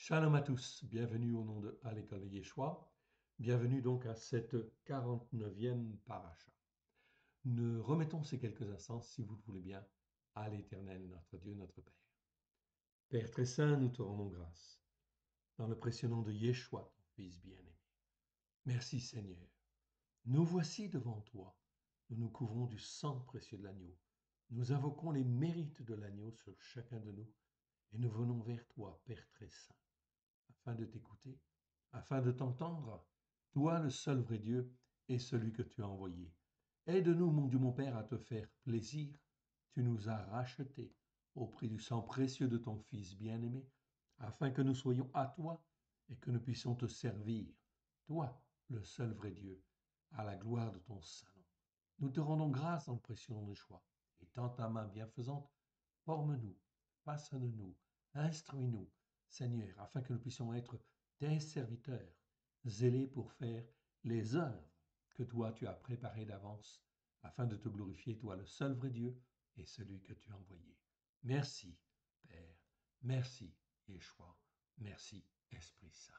Shalom à tous, bienvenue au nom de à l'école de Yeshua. Bienvenue donc à cette 49e paracha. Nous remettons ces quelques instants, si vous le voulez bien, à l'Éternel, notre Dieu, notre Père. Père très saint, nous te rendons grâce, dans le précieux nom de Yeshua, ton Fils bien-aimé. Merci Seigneur. Nous voici devant toi. Nous nous couvrons du sang précieux de l'agneau. Nous invoquons les mérites de l'agneau sur chacun de nous et nous venons vers toi, Père très saint, afin de t'écouter, afin de t'entendre, toi le seul vrai Dieu et celui que tu as envoyé. Aide-nous, mon Dieu, mon Père, à te faire plaisir. Tu nous as rachetés au prix du sang précieux de ton Fils bien-aimé, afin que nous soyons à toi et que nous puissions te servir, toi, le seul vrai Dieu, à la gloire de ton saint nom. Nous te rendons grâce dans le précieux nom de choix, et tends ta main bienfaisante, forme-nous, façonne-nous, instruis-nous, Seigneur, afin que nous puissions être tes serviteurs, zélés pour faire les œuvres que toi tu as préparées d'avance, afin de te glorifier, toi le seul vrai Dieu et celui que tu as envoyé. Merci, Père. Merci, Yeshua. Merci, Esprit Saint.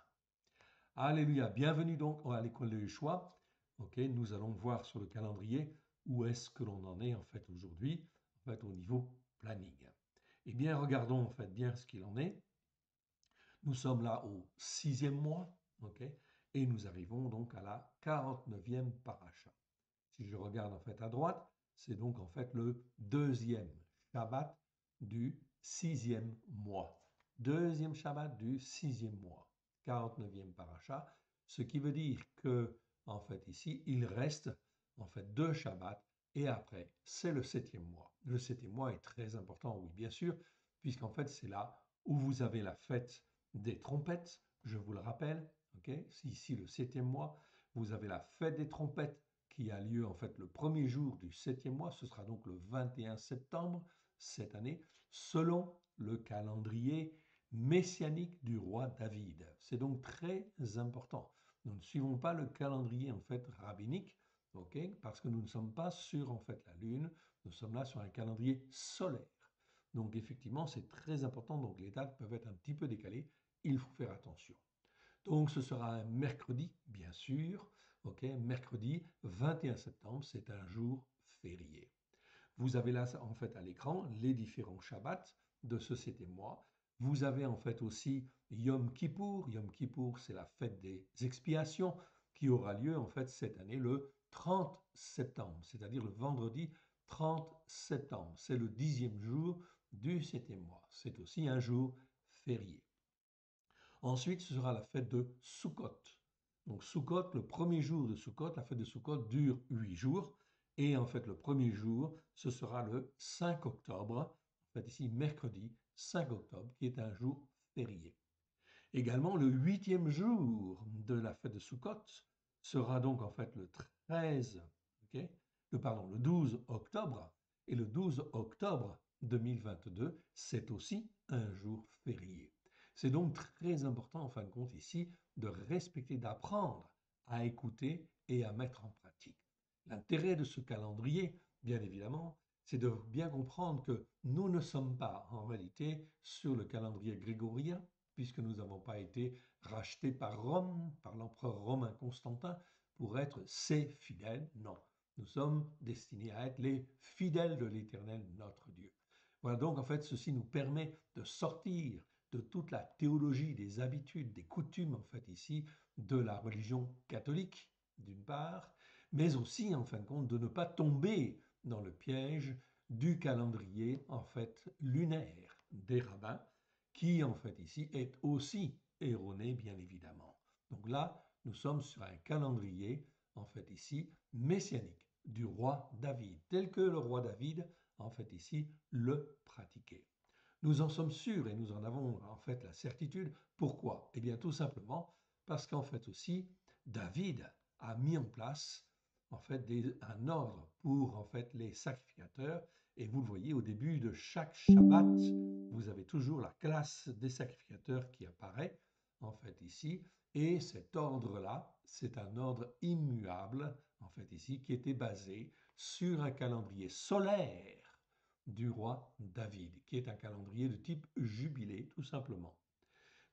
Alléluia. Bienvenue donc à l'école de Yeshua. Ok, nous allons voir sur le calendrier où est-ce que l'on en est en fait aujourd'hui, en fait au niveau planning. Eh bien, regardons en fait bien ce qu'il en est. Nous sommes là au 6e mois, ok, et nous arrivons donc à la 49e paracha. Si je regarde en fait à droite, c'est donc en fait le deuxième Shabbat du 6e mois. Deuxième Shabbat du 6e mois, 49e paracha, ce qui veut dire que en fait ici, il reste en fait deux Shabbats et après, c'est le 7e mois. Le 7e mois est très important, oui, bien sûr, puisqu'en fait, c'est là où vous avez la fête des trompettes, je vous le rappelle, ok, ici le 7e mois, vous avez la fête des trompettes qui a lieu en fait le premier jour du 7e mois, ce sera donc le 21 septembre cette année, selon le calendrier messianique du roi David. C'est donc très important. Nous ne suivons pas le calendrier en fait rabbinique, ok, parce que nous ne sommes pas sur en fait la lune, nous sommes là sur un calendrier solaire. Donc effectivement, c'est très important. Donc les dates peuvent être un petit peu décalées. Il faut faire attention. Donc ce sera un mercredi, bien sûr. Ok, mercredi 21 septembre, c'est un jour férié. Vous avez là en fait à l'écran les différents Shabbats de ce 7e mois. Vous avez en fait aussi Yom Kippour. Yom Kippour, c'est la fête des expiations qui aura lieu en fait cette année le 30 septembre, c'est-à-dire le vendredi 30 septembre. C'est le 10e jour du 7e mois. C'est aussi un jour férié. Ensuite, ce sera la fête de Sukkot. Donc Sukkot, le premier jour de Sukkot, la fête de Sukkot dure 8 jours. Et en fait, le premier jour, ce sera le 5 octobre, en fait ici mercredi 5 octobre, qui est un jour férié. Également, le 8e jour de la fête de Sukkot sera donc en fait le 13, ok, le 12 octobre. Et le 12 octobre 2022, c'est aussi un jour férié. C'est donc très important, en fin de compte, ici, de respecter, d'apprendre à écouter et à mettre en pratique. L'intérêt de ce calendrier, bien évidemment, c'est de bien comprendre que nous ne sommes pas en réalité sur le calendrier grégorien, puisque nous n'avons pas été rachetés par Rome, par l'empereur romain Constantin, pour être ses fidèles. Non, nous sommes destinés à être les fidèles de l'Éternel, notre Dieu. Voilà, donc en fait, ceci nous permet de sortir de toute la théologie, des habitudes, des coutumes, en fait, ici, de la religion catholique, d'une part, mais aussi, en fin de compte, de ne pas tomber dans le piège du calendrier, en fait, lunaire des rabbins, qui, en fait, ici, est aussi erroné, bien évidemment. Donc là, nous sommes sur un calendrier, en fait, ici, messianique, du roi David, tel que le roi David, en fait, ici, le pratiquait. Nous en sommes sûrs et nous en avons en fait la certitude. Pourquoi? Eh bien tout simplement parce qu'en fait aussi, David a mis en place en fait un ordre pour en fait les sacrificateurs. Et vous le voyez au début de chaque Shabbat, vous avez toujours la classe des sacrificateurs qui apparaît en fait ici. Et cet ordre-là, c'est un ordre immuable en fait ici qui était basé sur un calendrier solaire du roi David, qui est un calendrier de type jubilé, tout simplement.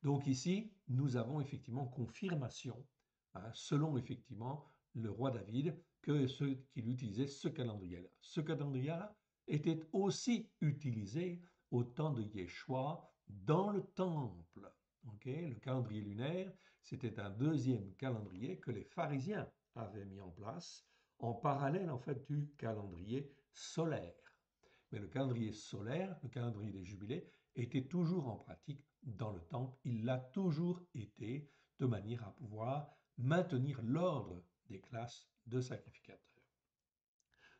Donc ici, nous avons effectivement confirmation, hein, selon effectivement le roi David, qu'il utilisait ce calendrier-là. Ce calendrier-là était aussi utilisé au temps de Yeshua dans le temple. Le calendrier lunaire, c'était un deuxième calendrier que les pharisiens avaient mis en place en parallèle en fait du calendrier solaire. Mais le calendrier solaire, le calendrier des jubilés, était toujours en pratique dans le temple. Il l'a toujours été de manière à pouvoir maintenir l'ordre des classes de sacrificateurs.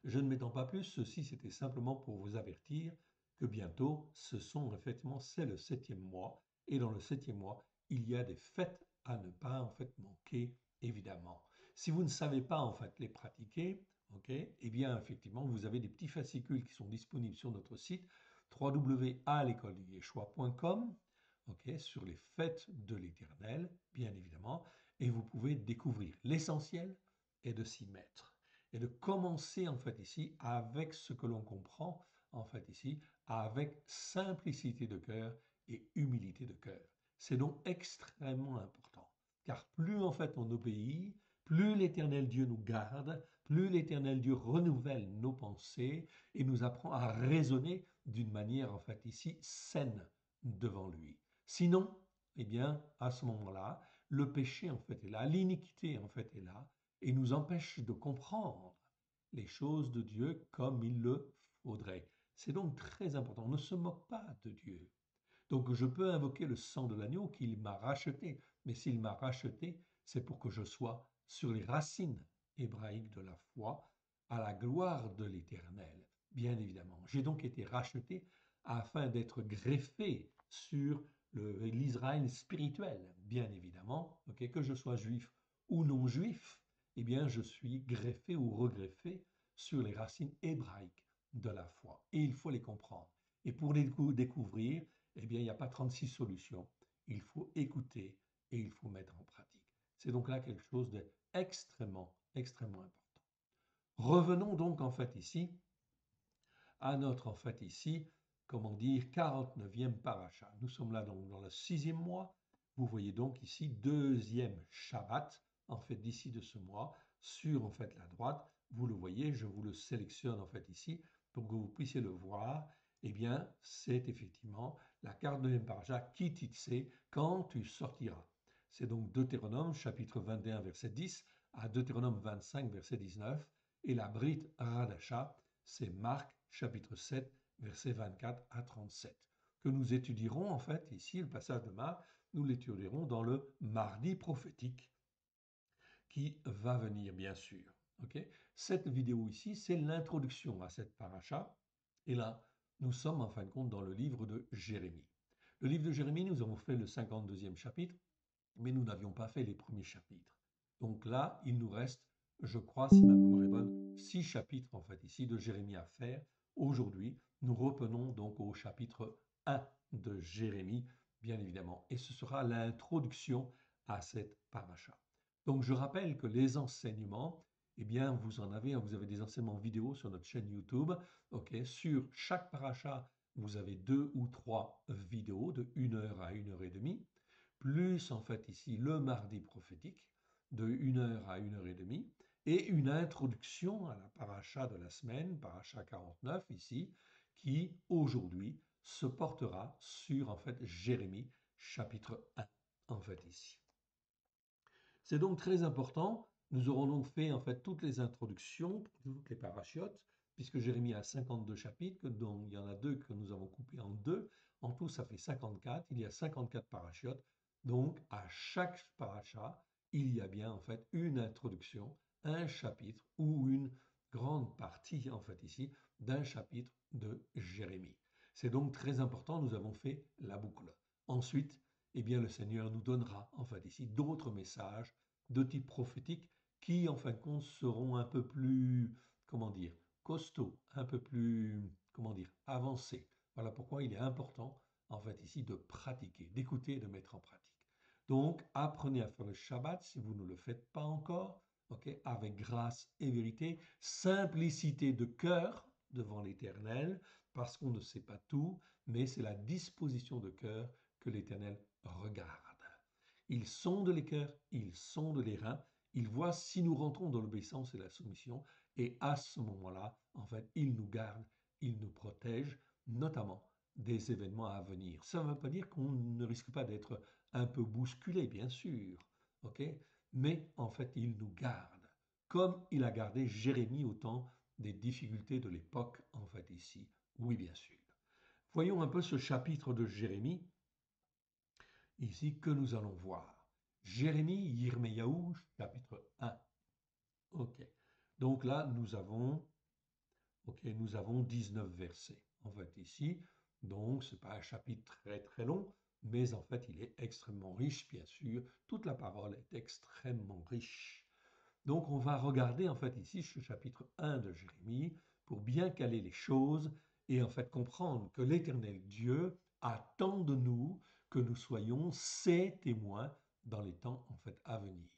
Je ne m'étends pas plus, ceci c'était simplement pour vous avertir que bientôt, effectivement, c'est le 7e mois, et dans le 7e mois, il y a des fêtes à ne pas en fait manquer, évidemment. Si vous ne savez pas en fait les pratiquer, eh bien effectivement, vous avez des petits fascicules qui sont disponibles sur notre site www.alécoledeyeshua.com, sur les fêtes de l'Éternel, bien évidemment, et vous pouvez découvrir l'essentiel et de s'y mettre et de commencer en fait ici avec ce que l'on comprend en fait ici avec simplicité de cœur et humilité de cœur. C'est donc extrêmement important car plus en fait on obéit, plus l'Éternel Dieu nous garde, plus l'Éternel Dieu renouvelle nos pensées et nous apprend à raisonner d'une manière en fait ici saine devant lui. Sinon, eh bien, à ce moment-là, le péché en fait est là, l'iniquité en fait est là, et nous empêche de comprendre les choses de Dieu comme il le faudrait. C'est donc très important. On ne se moque pas de Dieu. Donc je peux invoquer le sang de l'agneau qu'il m'a racheté, mais s'il m'a racheté, c'est pour que je sois sur les racines hébraïques de la foi, à la gloire de l'Éternel, bien évidemment. J'ai donc été racheté afin d'être greffé sur l'Israël spirituel, bien évidemment, que je sois juif ou non juif, eh bien je suis greffé ou regreffé sur les racines hébraïques de la foi. Et il faut les comprendre. Et pour les découvrir, eh bien, il n'y a pas 36 solutions. Il faut écouter et il faut mettre en pratique. C'est donc là quelque chose d'extrêmement, extrêmement important. Revenons donc en fait ici à notre, en fait ici, comment dire, 49e paracha. Nous sommes là donc dans le 6e mois. Vous voyez donc ici, deuxième Shabbat, en fait d'ici de ce mois, sur en fait la droite. Vous le voyez, je vous le sélectionne en fait ici pour que vous puissiez le voir. Eh bien, c'est effectivement la 49e paracha, Ki Titse, quand tu sortiras. C'est donc Deutéronome chapitre 21 verset 10 à Deutéronome 25 verset 19 et la Brit Radasha, c'est Marc chapitre 7 versets 24 à 37 que nous étudierons en fait ici, le passage de Marc, nous l'étudierons dans le mardi prophétique qui va venir bien sûr. Cette vidéo ici, c'est l'introduction à cette paracha et là, nous sommes en fin de compte dans le livre de Jérémie. Le livre de Jérémie, nous avons fait le 52e chapitre, mais nous n'avions pas fait les premiers chapitres. Donc là, il nous reste, je crois, si ma mémoire est bonne, 6 chapitres en fait ici de Jérémie à faire. Aujourd'hui, nous reprenons donc au chapitre 1 de Jérémie, bien évidemment, et ce sera l'introduction à cette paracha. Donc je rappelle que les enseignements, eh bien vous avez des enseignements vidéo sur notre chaîne YouTube. Sur chaque paracha, vous avez 2 ou 3 vidéos de 1 heure à 1 heure et demie, plus en fait ici le mardi prophétique de 1 heure à 1 heure et demie, et une introduction à la paracha de la semaine, paracha 49 ici, qui aujourd'hui se portera sur en fait Jérémie chapitre 1 en fait ici. C'est donc très important. Nous aurons donc fait en fait toutes les introductions pour toutes les parachiotes, puisque Jérémie a 52 chapitres, dont il y en a 2 que nous avons coupés en 2. En tout, ça fait 54. Il y a 54 parachiotes. Donc, à chaque paracha, il y a bien en fait une introduction, un chapitre ou une grande partie en fait ici d'un chapitre de Jérémie. C'est donc très important. Nous avons fait la boucle. Ensuite, eh bien, le Seigneur nous donnera en fait ici d'autres messages de type prophétique qui, en fin de compte, seront un peu plus, comment dire, costauds, un peu plus, comment dire, avancés. Voilà pourquoi il est important, en fait, ici, de pratiquer, d'écouter et de mettre en pratique. Donc, apprenez à faire le Shabbat si vous ne le faites pas encore, avec grâce et vérité, simplicité de cœur devant l'Éternel, parce qu'on ne sait pas tout, mais c'est la disposition de cœur que l'Éternel regarde. Il sonde les cœurs, il sonde les reins, il voit si nous rentrons dans l'obéissance et la soumission, et à ce moment-là, en fait, il nous garde, il nous protège, notamment des événements à venir. Ça ne veut pas dire qu'on ne risque pas d'être un peu bousculé, bien sûr, ok? Mais en fait, il nous garde, comme il a gardé Jérémie au temps des difficultés de l'époque, en fait, ici. Oui, bien sûr. Voyons un peu ce chapitre de Jérémie, ici, que nous allons voir. Jérémie, Yirmeyahu, chapitre 1. Ok. Donc là, nous avons 19 versets, en fait, ici. Donc, ce n'est pas un chapitre très, très long, mais en fait, il est extrêmement riche, bien sûr. Toute la parole est extrêmement riche. Donc, on va regarder, en fait, ici, ce chapitre 1 de Jérémie, pour bien caler les choses et, en fait, comprendre que l'Éternel Dieu attend de nous que nous soyons ses témoins dans les temps, en fait, à venir.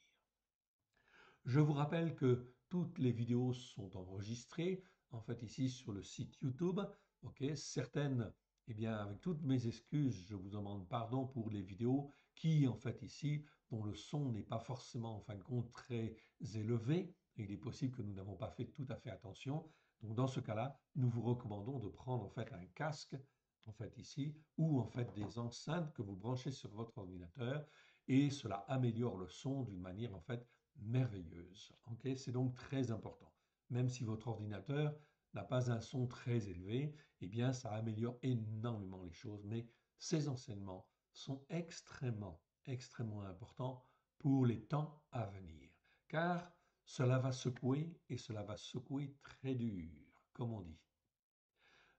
Je vous rappelle que toutes les vidéos sont enregistrées, en fait ici sur le site YouTube. Ok, certaines, eh bien, avec toutes mes excuses, je vous demande pardon pour les vidéos qui, en fait ici, dont le son n'est pas forcément, en fin de compte, très élevé. Il est possible que nous n'avons pas fait tout à fait attention. Donc, dans ce cas-là, nous vous recommandons de prendre, en fait, un casque, en fait ici, ou en fait des enceintes que vous branchez sur votre ordinateur, et cela améliore le son d'une manière, en fait, merveilleuse. Okay, c'est donc très important. Même si votre ordinateur n'a pas un son très élevé, eh bien, ça améliore énormément les choses. Mais ces enseignements sont extrêmement, extrêmement importants pour les temps à venir. Car cela va secouer et cela va secouer très dur, comme on dit.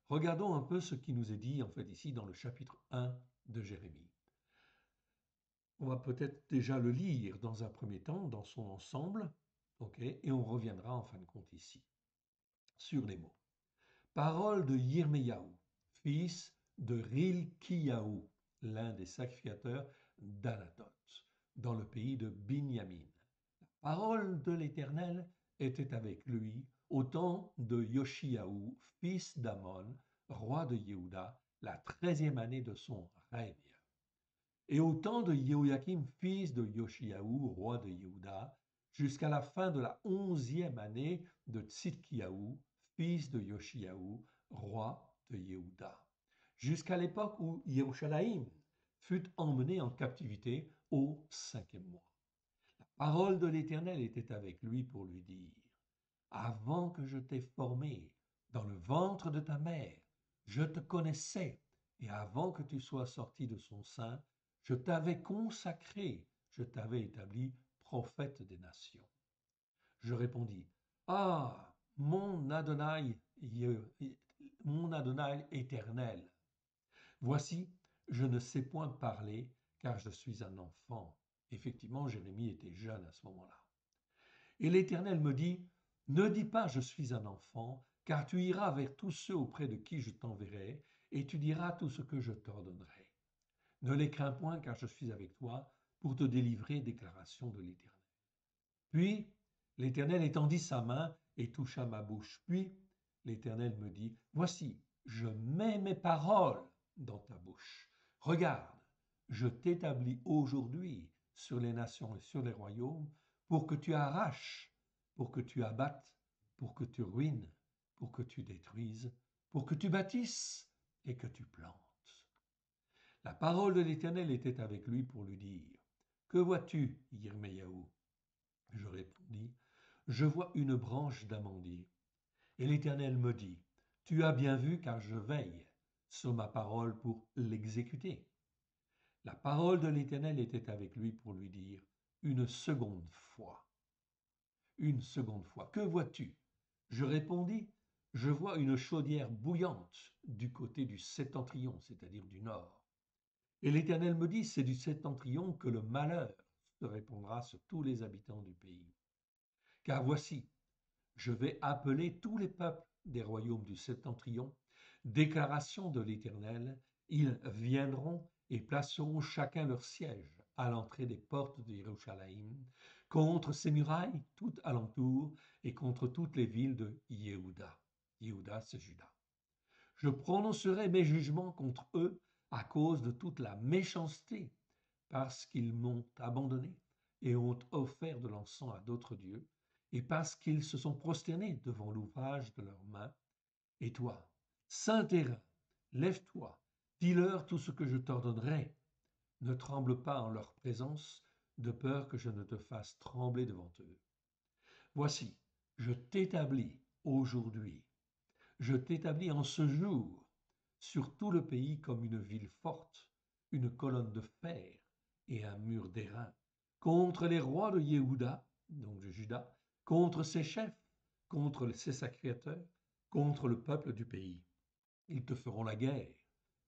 Regardons un peu ce qui nous est dit en fait ici dans le chapitre 1 de Jérémie. On va peut-être déjà le lire dans un premier temps, dans son ensemble, ok, et on reviendra en fin de compte ici, sur les mots. Parole de Yirmeyahu, fils de Rilkiyahu, l'un des sacrificateurs d'Anatoth, dans le pays de Binyamin. La parole de l'Éternel était avec lui au temps de Yoshiahu, fils d'Amon, roi de Yehuda, la 13e année de son règne. Et au temps de Jéhoiakim, fils de Yoshiahu, roi de Yehuda, jusqu'à la fin de la 11e année de Tzidkiyahu, fils de Yoshiahu, roi de Yehuda, jusqu'à l'époque où Yerushalayim fut emmené en captivité au 5e mois. La parole de l'Éternel était avec lui pour lui dire, avant que je t'ai formé dans le ventre de ta mère, je te connaissais, et avant que tu sois sorti de son sein, je t'avais consacré, je t'avais établi prophète des nations. Je répondis, ah, mon Adonai éternel, voici, je ne sais point parler, car je suis un enfant. Effectivement, Jérémie était jeune à ce moment-là. Et l'Éternel me dit, ne dis pas je suis un enfant, car tu iras vers tous ceux auprès de qui je t'enverrai, et tu diras tout ce que je t'ordonnerai. Ne les crains point, car je suis avec toi pour te délivrer, déclaration de l'Éternel. Puis l'Éternel étendit sa main et toucha ma bouche. Puis l'Éternel me dit, voici, je mets mes paroles dans ta bouche. Regarde, je t'établis aujourd'hui sur les nations et sur les royaumes pour que tu arraches, pour que tu abattes, pour que tu ruines, pour que tu détruises, pour que tu bâtisses et que tu plantes. La parole de l'Éternel était avec lui pour lui dire, que vois-tu, Yirmeyahu? Je répondis, je vois une branche d'amandier. Et l'Éternel me dit, tu as bien vu car je veille sur ma parole pour l'exécuter. La parole de l'Éternel était avec lui pour lui dire, une seconde fois. Une seconde fois. Que vois-tu? Je répondis, je vois une chaudière bouillante du côté du septentrion, c'est-à-dire du nord. Et l'Éternel me dit, c'est du septentrion que le malheur se répandra sur tous les habitants du pays. Car voici, je vais appeler tous les peuples des royaumes du septentrion, déclaration de l'Éternel, ils viendront et placeront chacun leur siège à l'entrée des portes de Jérusalem, contre ses murailles tout alentour et contre toutes les villes de Yehuda. Yehuda, c'est Juda. Je prononcerai mes jugements contre eux à cause de toute la méchanceté parce qu'ils m'ont abandonné et ont offert de l'encens à d'autres dieux, et parce qu'ils se sont prosternés devant l'ouvrage de leurs mains. Et toi, saint terrain, lève-toi, dis-leur tout ce que je t'ordonnerai. Ne tremble pas en leur présence, de peur que je ne te fasse trembler devant eux. Voici, je t'établis aujourd'hui, je t'établis en ce jour sur tout le pays comme une ville forte, une colonne de fer et un mur d'airain, contre les rois de Yehuda, donc de Juda, contre ses chefs, contre ses sacrificateurs, contre le peuple du pays. Ils te feront la guerre,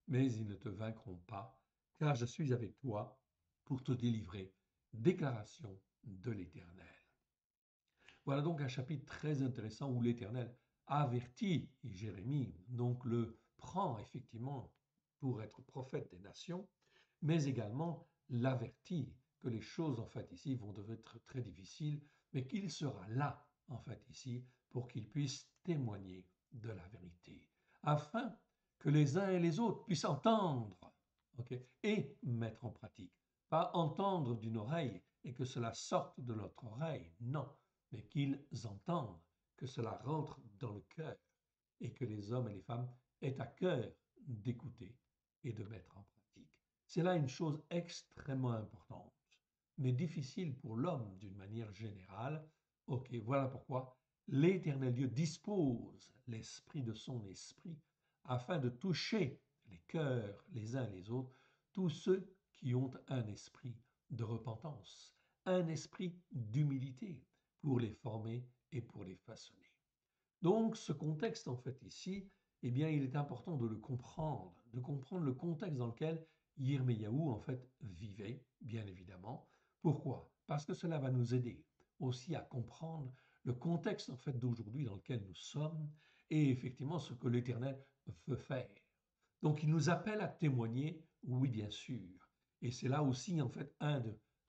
mais ils ne te vaincront pas, car je suis avec toi pour te délivrer. Déclaration de l'Éternel. Voilà donc un chapitre très intéressant où l'Éternel avertit Jérémie, donc le prend effectivement pour être prophète des nations, mais également l'avertit que les choses en fait ici vont devenir très difficiles, mais qu'il sera là en fait ici pour qu'il puisse témoigner de la vérité, afin que les uns et les autres puissent entendre, et mettre en pratique. Pas entendre d'une oreille et que cela sorte de l'autre oreille, non, mais qu'ils entendent, que cela rentre dans le cœur et que les hommes et les femmes aient à cœur d'écouter et de mettre en pratique. C'est là une chose extrêmement importante, mais difficile pour l'homme d'une manière générale. Ok, voilà pourquoi l'Éternel Dieu dispose l'esprit de son esprit afin de toucher les cœurs les uns les autres, tous ceux qui ont un esprit de repentance, un esprit d'humilité pour les former et pour les façonner. Donc ce contexte en fait ici, eh bien il est important de comprendre le contexte dans lequel Yirmeyahu en fait vivait, bien évidemment. Pourquoi? Parce que cela va nous aider aussi à comprendre le contexte en fait d'aujourd'hui dans lequel nous sommes et effectivement ce que l'Éternel veut faire. Donc il nous appelle à témoigner, oui bien sûr. Et c'est là aussi en fait un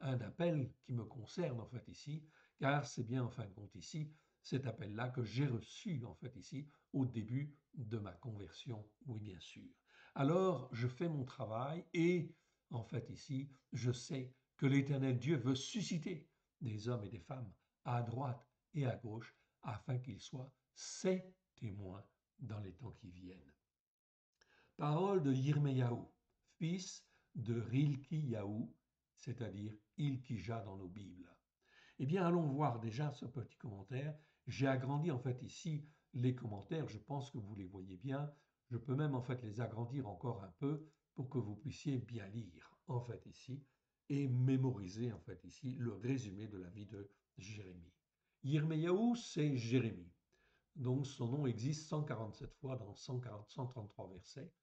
appel qui me concerne en fait ici, car c'est bien en fin de compte ici cet appel-là que j'ai reçu en fait ici au début de ma conversion, oui bien sûr. Alors je fais mon travail et en fait ici je sais que l'Éternel Dieu veut susciter des hommes et des femmes à droite et à gauche afin qu'ils soient ses témoins dans les temps qui viennent. Parole de Yirmeyahu, fils de Rilkiyahu, c'est-à-dire Ilkija dans nos Bibles. Eh bien, allons voir déjà ce petit commentaire. J'ai agrandi en fait ici les commentaires, je pense que vous les voyez bien. Je peux même en fait les agrandir encore un peu pour que vous puissiez bien lire en fait ici et mémoriser en fait ici le résumé de la vie de Jérémie. Yirmeyahu, c'est Jérémie. Donc son nom existe 147 fois dans 133 versets.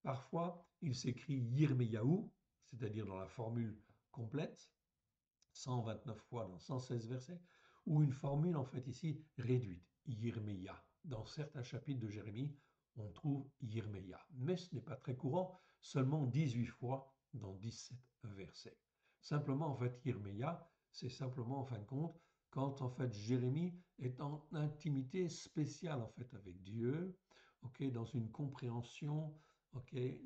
Parfois, il s'écrit Yirmeyahu, c'est-à-dire dans la formule complète, 129 fois dans 116 versets, ou une formule en fait ici réduite, Yirmeya. Dans certains chapitres de Jérémie, on trouve Yirmeya, mais ce n'est pas très courant, seulement 18 fois dans 17 versets. Simplement en fait Yirmeya, c'est simplement en fin de compte quand en fait Jérémie est en intimité spéciale en fait avec Dieu, dans une compréhension,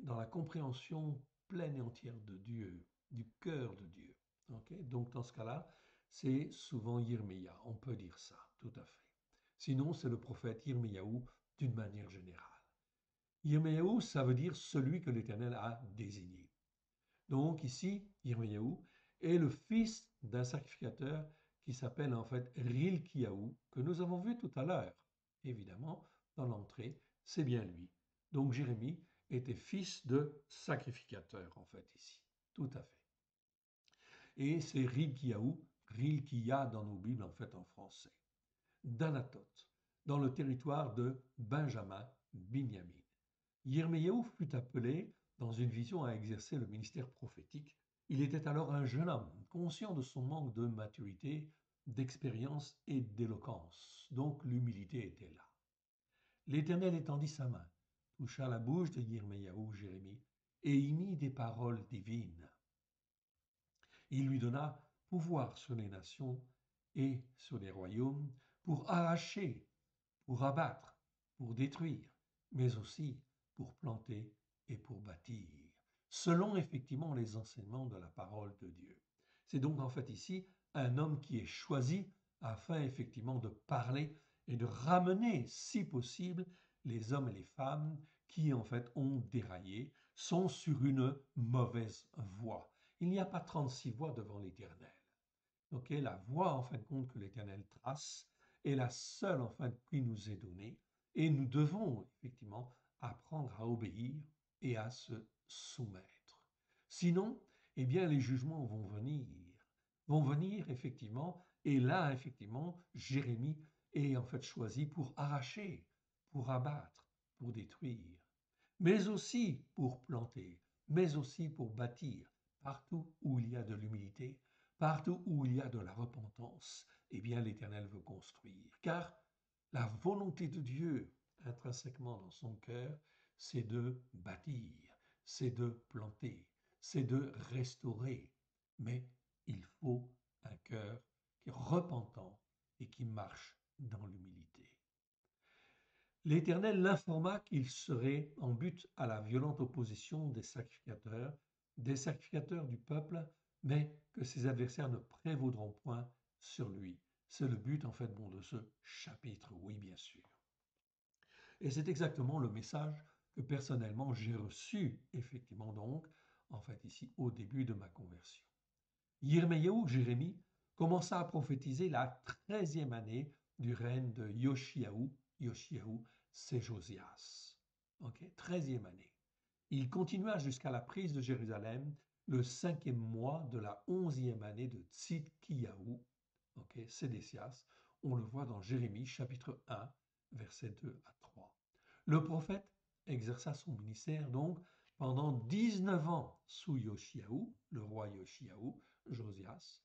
dans la compréhension pleine et entière de Dieu, du cœur de Dieu. Donc dans ce cas-là, c'est souvent Yirmeya, on peut dire ça, tout à fait. Sinon, c'est le prophète Yirmeyahu d'une manière générale. Yirmeyahu, ça veut dire celui que l'Éternel a désigné. Donc ici, Yirmeyahu est le fils d'un sacrificateur qui s'appelle en fait Rilkiyahu, que nous avons vu tout à l'heure. Évidemment, dans l'entrée, c'est bien lui. Donc Jérémie était fils de sacrificateur en fait ici, tout à fait. Et c'est Rilkiyahu, Rilkiya dans nos Bibles en fait en français, d'Anatote, dans le territoire de Benjamin, Binyamin. Yirmeyahu fut appelé dans une vision à exercer le ministère prophétique. Il était alors un jeune homme, conscient de son manque de maturité, d'expérience et d'éloquence. Donc l'humilité était là. L'Éternel étendit sa main, toucha la bouche de Yirmeyahu, Jérémie, et y mit des paroles divines. Il lui donna pouvoir sur les nations et sur les royaumes pour arracher, pour abattre, pour détruire, mais aussi pour planter et pour bâtir. selon effectivement les enseignements de la parole de Dieu. C'est donc en fait ici un homme qui est choisi afin effectivement de parler et de ramener, si possible, les hommes et les femmes qui en fait ont déraillé, sont sur une mauvaise voie. Il n'y a pas 36 voies devant l'Éternel. Ok, la voie en fin de compte que l'Éternel trace est la seule en fin qui nous est donnée et nous devons effectivement apprendre à obéir et à se soumettre. Sinon, eh bien les jugements vont venir effectivement et là effectivement Jérémie est en fait choisi pour arracher, pour abattre, pour détruire, mais aussi pour planter, mais aussi pour bâtir partout où il y a de l'humilité. Partout où il y a de la repentance, eh bien l'Éternel veut construire. Car la volonté de Dieu, intrinsèquement dans son cœur, c'est de bâtir, c'est de planter, c'est de restaurer. Mais il faut un cœur qui est repentant et qui marche dans l'humilité. L'Éternel l'informa qu'il serait en but à la violente opposition des sacrificateurs du peuple, mais que ses adversaires ne prévaudront point sur lui. C'est le but en fait bon, de ce chapitre, oui bien sûr. Et c'est exactement le message que personnellement j'ai reçu, effectivement donc, en fait ici au début de ma conversion. Yirmeyahu, Jérémie, commença à prophétiser la 13e année du règne de Yoshiahu. Yoshiahu, c'est Josias. Ok, 13e année. Il continua jusqu'à la prise de Jérusalem le 5e mois de la 11e année de Tzidkiyahu, ok, Sédécias. On le voit dans Jérémie chapitre 1, versets 2 à 3. Le prophète exerça son ministère donc pendant 19 ans sous Yoshiahu, le roi Yoshiahu, Josias,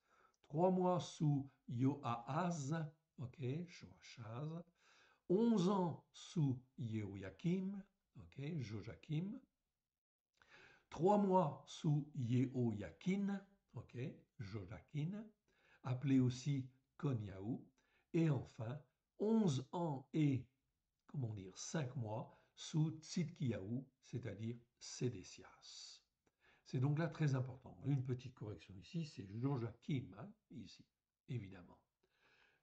3 mois sous Joahaz, ok, Joachaz, 11 ans sous Jehoiakim, ok, Joachim, 3 mois sous Jehoiakin, ok, Joachim, appelé aussi Koniaou, et enfin 11 ans et, comment dire, 5 mois sous Tzidkiyahu, c'est-à-dire Sédécias. C'est donc là très important. Une petite correction ici, c'est Joachim, hein, ici, évidemment.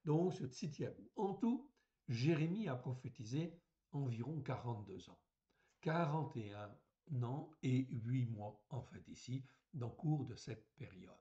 Donc, ce Tzidkiyahu. En tout, Jérémie a prophétisé environ 42 ans. 41 ans et 8 mois, en fait, ici, dans le cours de cette période.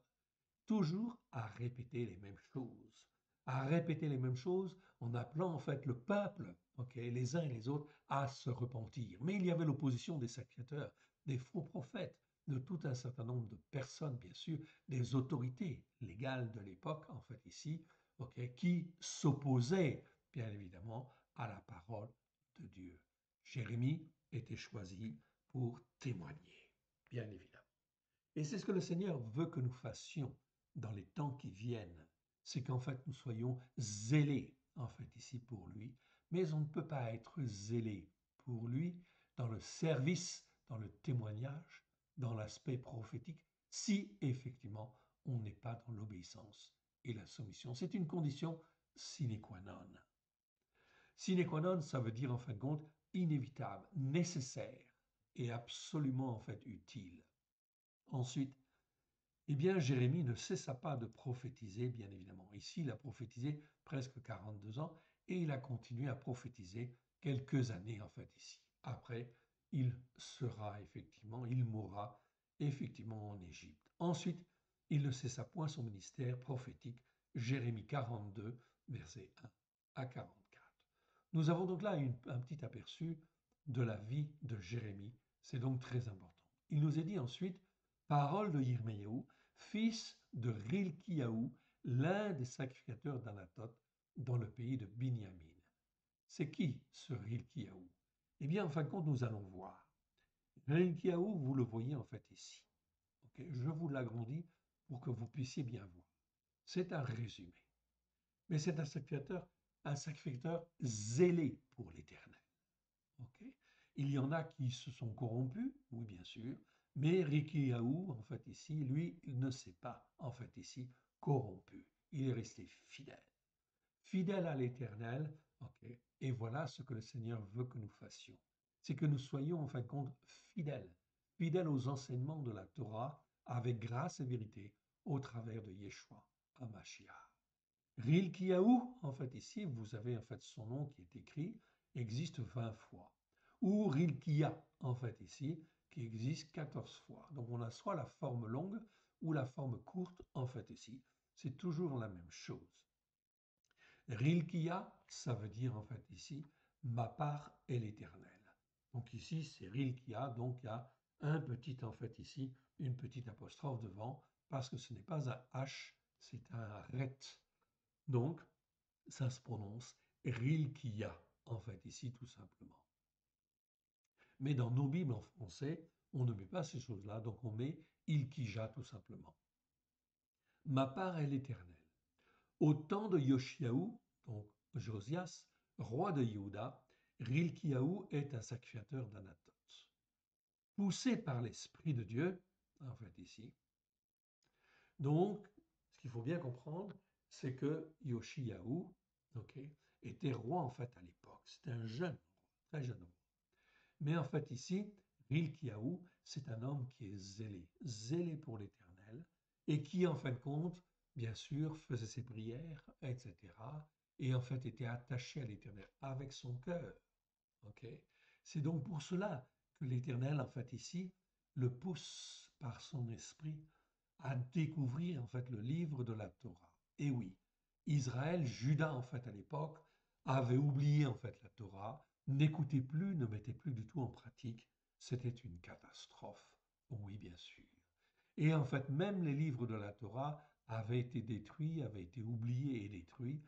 Toujours à répéter les mêmes choses. À répéter les mêmes choses en appelant, en fait, le peuple, okay, les uns et les autres, à se repentir. Mais il y avait l'opposition des sacrificateurs, des faux prophètes, de tout un certain nombre de personnes, bien sûr, des autorités légales de l'époque, en fait, ici, okay, qui s'opposaient, bien évidemment, à la parole de Dieu. Jérémie était choisi pour témoigner, bien évidemment. Et c'est ce que le Seigneur veut que nous fassions dans les temps qui viennent. C'est qu'en fait, nous soyons zélés, en fait, ici pour lui. Mais on ne peut pas être zélé pour lui dans le service, dans le témoignage, dans l'aspect prophétique, si effectivement on n'est pas dans l'obéissance et la soumission. C'est une condition sine qua non. Sine qua non, ça veut dire en fin de compte inévitable, nécessaire et absolument en fait utile. Ensuite, eh bien, Jérémie ne cessa pas de prophétiser, bien évidemment. Ici, il a prophétisé presque 42 ans et il a continué à prophétiser quelques années, en fait, ici. Après, il mourra effectivement en Égypte. Ensuite, il ne cessa point son ministère prophétique, Jérémie 42, versets 1 à 44. Nous avons donc là un petit aperçu de la vie de Jérémie. C'est donc très important. Il nous est dit ensuite, parole de Yirmeyahu, fils de Rilkiyahu, l'un des sacrificateurs d'Anatoth dans le pays de Binyamin. C'est qui ce Rilkiyahu? Eh bien, en fin de compte, nous allons voir. Rilkiyahu, vous le voyez en fait ici. Okay, je vous l'agrandis pour que vous puissiez bien voir. C'est un résumé. Mais c'est un sacrificateur zélé pour l'Éternel. Okay, il y en a qui se sont corrompus, oui bien sûr, mais Rilkiyahu, en fait ici, lui, il ne s'est pas, en fait ici, corrompu. Il est resté fidèle. Fidèle à l'Éternel, okay, et voilà ce que le Seigneur veut que nous fassions. C'est que nous soyons, en fin de compte, fidèles. fidèle aux enseignements de la Torah avec grâce et vérité au travers de Yeshua HaMashiach. Rilkiyahu, en fait ici, vous avez en fait son nom qui est écrit, existe 20 fois. Ou Rilkiya, en fait ici, qui existe 14 fois. Donc on a soit la forme longue ou la forme courte, en fait ici. C'est toujours la même chose. Rilkiya, ça veut dire en fait ici, ma part est l'Éternel. Donc ici, c'est Rilkiya, donc il y a un petit en fait ici, une petite apostrophe devant, parce que ce n'est pas un H, c'est un ret. Donc, ça se prononce Rilkiya, en fait ici tout simplement. Mais dans nos Bibles en français, on ne met pas ces choses-là, donc on met Ilkija tout simplement. Ma part est l'Éternel. Au temps de Yoshiahu, donc Josias, roi de Yehuda, Rilkiyahu est un sacrificateur d'Anatot. Poussé par l'Esprit de Dieu, en fait ici. Donc, ce qu'il faut bien comprendre, c'est que Yoshiahu, était roi en fait à l'époque. C'était un jeune roi, très jeune roi. Mais en fait ici, Rilkiyahu, c'est un homme qui est zélé, zélé pour l'Éternel, et qui en fin de compte, bien sûr, faisait ses prières, etc. Et en fait était attaché à l'Éternel avec son cœur. C'est donc pour cela que l'Éternel, en fait ici, le pousse par son esprit à découvrir en fait le livre de la Torah. Et oui, Israël, Juda en fait à l'époque, avait oublié en fait la Torah, n'écoutait plus, ne mettait plus du tout en pratique. C'était une catastrophe. Oui, bien sûr. Et en fait, même les livres de la Torah avaient été détruits, avaient été oubliés et détruits.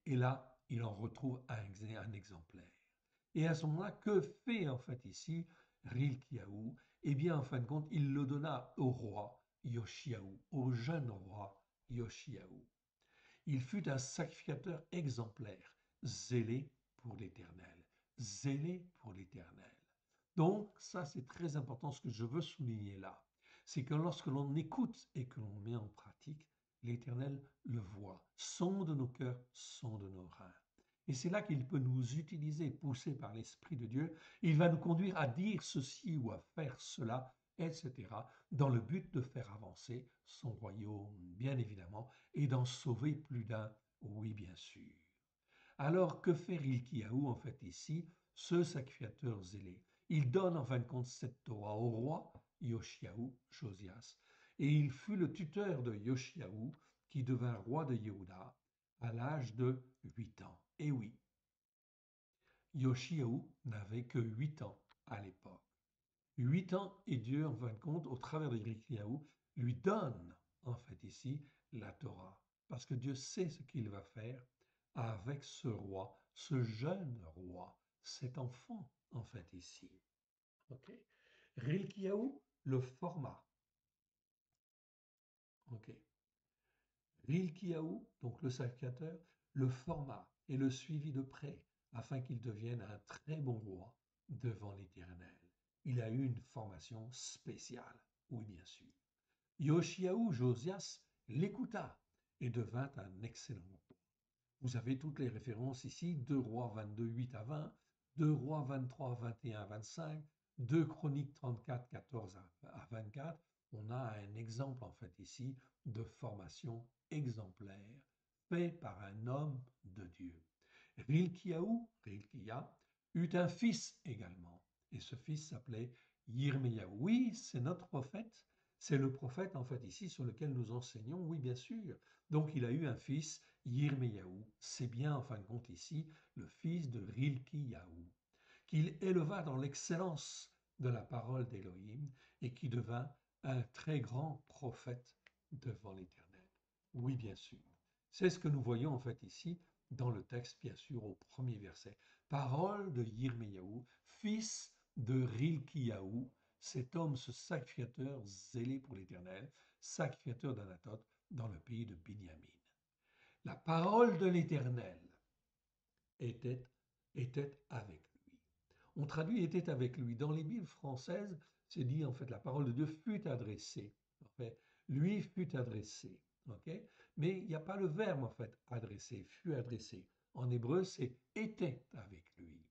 Et là, il en retrouve un exemplaire. Et à ce moment-là, que fait en fait ici Rilkiyahu? Eh bien, en fin de compte, il le donna au roi Yoshiahu, au jeune roi Yoshiahu. Il fut un sacrificateur exemplaire, zélé pour l'Éternel, zélé pour l'Éternel. Donc, ça c'est très important, ce que je veux souligner là, c'est que lorsque l'on écoute et que l'on met en pratique, l'Éternel le voit, sonde nos cœurs, sonde nos reins. Et c'est là qu'il peut nous utiliser, poussé par l'Esprit de Dieu. Il va nous conduire à dire ceci ou à faire cela, etc., dans le but de faire avancer son royaume, bien évidemment, et d'en sauver plus d'un, oui, bien sûr. Alors, que fait Rilkiyahu, en fait, ici, ce sacrificateur zélé? Il donne, en fin de compte, cette Torah au roi Yoshiahu, Josias, et il fut le tuteur de Yoshiahu, qui devint roi de Yehuda à l'âge de 8 ans. Et oui, Yoshiahu n'avait que 8 ans à l'époque. 8 ans, et Dieu, en fin de compte, au travers de Rilkiyahu, lui donne, en fait, ici, la Torah. Parce que Dieu sait ce qu'il va faire avec ce roi, ce jeune roi, cet enfant, en fait, ici. Ok. Rilkiyahu, le format. Ok. Rilkiyahu, donc le sacrificateur, le format et le suivi de près, afin qu'il devienne un très bon roi devant l'Éternel. Il a eu une formation spéciale, oui bien sûr. Yoshiahu Josias l'écouta et devint un excellent roi. Vous avez toutes les références ici, 2 Rois 22, 8 à 20, 2 Rois 23, 21 à 25, 2 Chroniques 34, 14 à 24. On a un exemple en fait ici de formation exemplaire fait par un homme de Dieu. Rilkiya, eut un fils également, et ce fils s'appelait Yirmiyahu. Oui, c'est notre prophète, c'est le prophète en fait ici sur lequel nous enseignons, oui bien sûr. Donc il a eu un fils, Yirmiyahu, c'est bien en fin de compte ici le fils de Rilkiyahu, qu'il éleva dans l'excellence de la parole d'Élohim et qui devint un très grand prophète devant l'Éternel. Oui, bien sûr. C'est ce que nous voyons en fait ici dans le texte, bien sûr, au premier verset. Parole de Yirmiyahu, fils de Rilkiyahu, cet homme, ce sacrificateur zélé pour l'Éternel, sacrificateur d'Anatot dans le pays de Binyamin. La parole de l'Éternel était, était avec lui. On traduit était avec lui. Dans les Bibles françaises, c'est dit en fait la parole de Dieu fut adressée. En fait, lui fut adressé. Mais il n'y a pas le verbe en fait adressé, fut adressé. En hébreu, c'est était avec lui.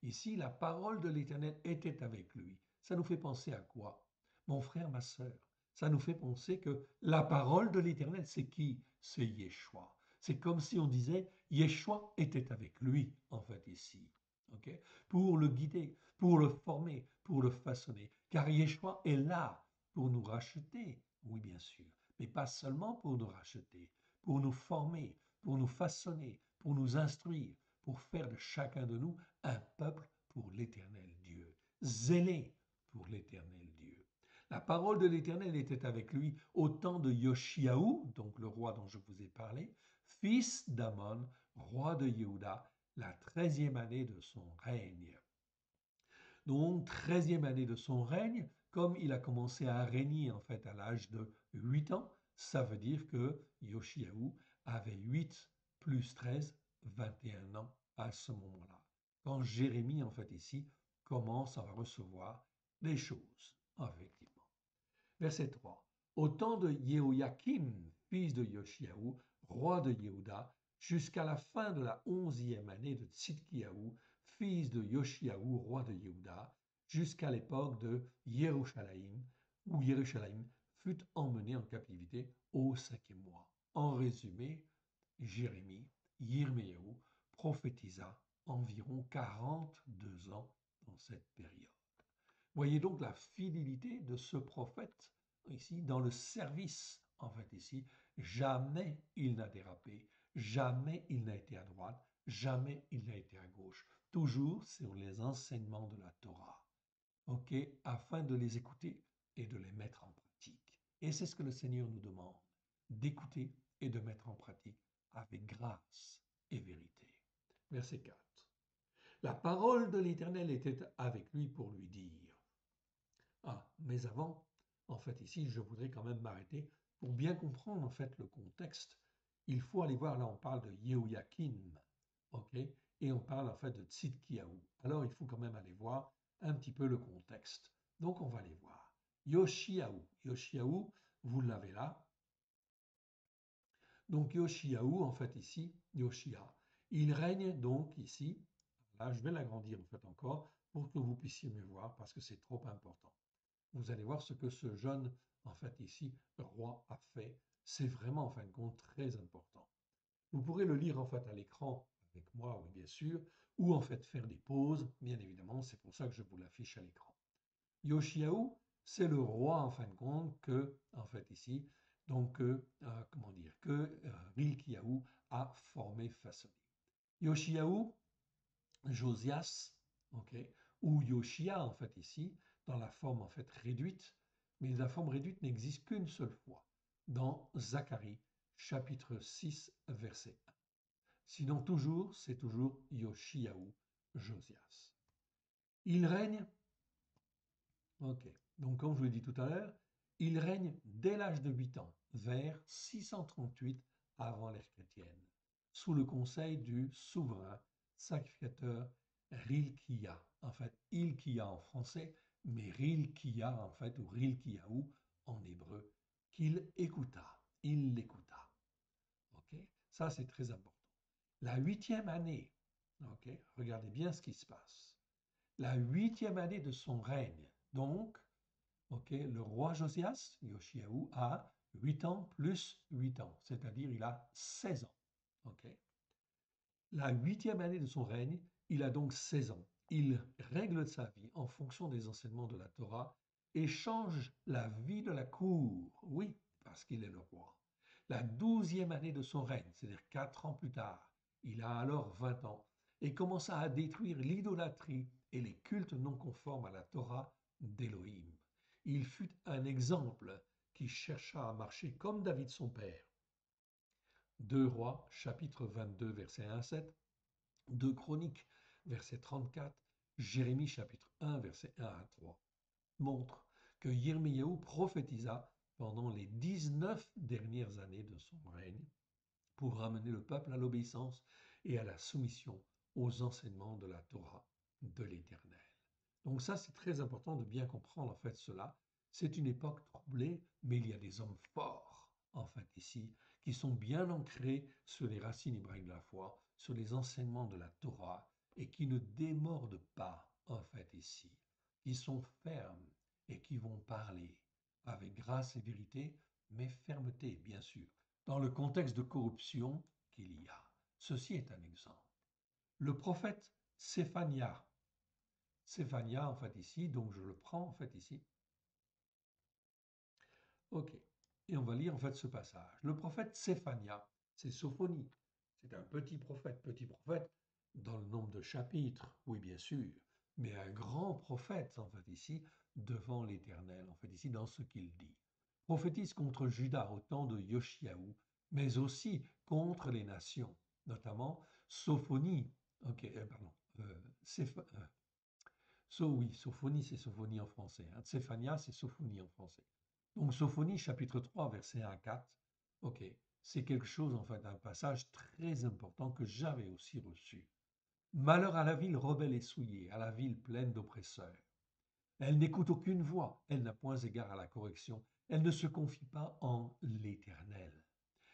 Ici, la parole de l'Éternel était avec lui. Ça nous fait penser à quoi? Mon frère, ma sœur, ça nous fait penser que la parole de l'Éternel, c'est qui? C'est Yeshua. C'est comme si on disait Yeshua était avec lui, en fait, ici. Ok, pour le guider, pour le former, pour le façonner. Car Yeshua est là pour nous racheter, oui, bien sûr, mais pas seulement pour nous racheter, pour nous former, pour nous façonner, pour nous instruire, pour faire de chacun de nous un peuple pour l'Éternel Dieu, zélé pour l'Éternel Dieu. La parole de l'Éternel était avec lui au temps de Yoshiaou, donc le roi dont je vous ai parlé, fils d'Amon, roi de Yehuda, la 13e année de son règne. Donc, 13e année de son règne, comme il a commencé à régner en fait à l'âge de 8 ans, ça veut dire que Yoshiaou avait 8 plus 13, 21 ans à ce moment-là. Quand Jérémie, en fait, ici, commence à recevoir les choses, effectivement. Verset 3. Au temps de Jéhoïakim, fils de Yoshiaou, roi de Yehuda, jusqu'à la fin de la 11e année de Tzidkiaou, fils de Yoshiaou, roi de Yehuda, jusqu'à l'époque de Yerushalayim, où Yerushalayim fut emmené en captivité au 5e mois. En résumé, Jérémie, Yirmeyahu, prophétisa environ 42 ans dans cette période. Voyez donc la fidélité de ce prophète ici dans le service. En fait, ici, jamais il n'a dérapé, jamais il n'a été à droite, jamais il n'a été à gauche. Toujours sur les enseignements de la Torah. OK, afin de les écouter et de les mettre en pratique. Et c'est ce que le Seigneur nous demande, d'écouter et de mettre en pratique avec grâce et vérité. Verset 4. La parole de l'Éternel était avec lui pour lui dire. Ah, mais avant, en fait, ici, je voudrais quand même m'arrêter pour bien comprendre en fait le contexte. Il faut aller voir, là, on parle de Yehoyakim, ok, et on parle en fait de Tzidkiaou. Alors, il faut quand même aller voir un petit peu le contexte. Donc, on va aller voir. Yoshiaou. Yoshiaou, vous l'avez là. Donc, Yoshiaou, en fait, ici, Yoshia, il règne donc ici. Là, je vais l'agrandir en fait encore pour que vous puissiez me voir parce que c'est trop important. Vous allez voir ce que ce jeune, en fait, ici, roi a fait. C'est vraiment, en fin de compte, très important. Vous pourrez le lire, en fait, à l'écran avec moi, oui, bien sûr, ou en fait faire des pauses, bien évidemment, c'est pour ça que je vous l'affiche à l'écran. Yoshiaou, c'est le roi, en fin de compte, que, en fait, ici, donc, comment dire, que Rilkiaou a formé, façonné. Yoshiaou, Josias, ok, ou Yoshia, en fait, ici, dans la forme en fait réduite, mais la forme réduite n'existe qu'une seule fois, dans Zacharie, chapitre 6, verset 1. Sinon, toujours, c'est toujours Yoshiaou, Josias. Il règne, ok, donc comme je vous l'ai dit tout à l'heure, il règne dès l'âge de 8 ans, vers 638 avant l'ère chrétienne, sous le conseil du souverain sacrificateur Rilkia. En fait, Ilkia en français, mais Rilkia en fait, ou Rilkiaou en hébreu, qu'il écouta. Il l'écouta. Ok, ça c'est très important. La 8e année, ok, regardez bien ce qui se passe. La 8e année de son règne, donc, ok, le roi Josias, Yoshiaou, a 8 ans plus 8 ans, c'est-à-dire il a 16 ans. Ok. La 8e année de son règne, il a donc 16 ans. Il règle sa vie en fonction des enseignements de la Torah et change la vie de la cour, oui, parce qu'il est le roi. La 12e année de son règne, c'est-à-dire 4 ans plus tard, il a alors 20 ans et commença à détruire l'idolâtrie et les cultes non conformes à la Torah d'Élohim. Il fut un exemple qui chercha à marcher comme David son père. 2 Rois, chapitre 22, verset 1 à 7, 2 Chroniques, verset 34, Jérémie, chapitre 1, verset 1 à 3, montrent que Yirmiyahu prophétisa pendant les 19 dernières années de son règne pour ramener le peuple à l'obéissance et à la soumission aux enseignements de la Torah de l'Éternel. Donc ça, c'est très important de bien comprendre en fait cela. C'est une époque troublée, mais il y a des hommes forts, en fait, ici, qui sont bien ancrés sur les racines hébraïques de la foi, sur les enseignements de la Torah, et qui ne démordent pas, en fait, ici. qui sont fermes et qui vont parler avec grâce et vérité, mais fermeté, bien sûr, dans le contexte de corruption qu'il y a. Ceci est un exemple. Le prophète Séphania. Séphania, en fait, ici, donc je le prends, en fait, ici. OK. Et on va lire, en fait, ce passage. Le prophète Séphania, c'est Sophonie. C'est un petit prophète, dans le nombre de chapitres, oui, bien sûr, mais un grand prophète, en fait, ici, devant l'Éternel, en fait, ici, dans ce qu'il dit. Prophétise contre Juda au temps de Yoshiaou, mais aussi contre les nations, notamment Sophonie, ok, pardon, oui, Sophonie, c'est Sophonie en français, hein. Tsephania, c'est Sophonie en français. Donc Sophonie, chapitre 3, verset 1 à 4, ok, c'est quelque chose, en fait, un passage très important que j'avais aussi reçu. Malheur à la ville rebelle et souillée, à la ville pleine d'oppresseurs. Elle n'écoute aucune voix, elle n'a point égard à la correction, elle ne se confie pas en l'Éternel,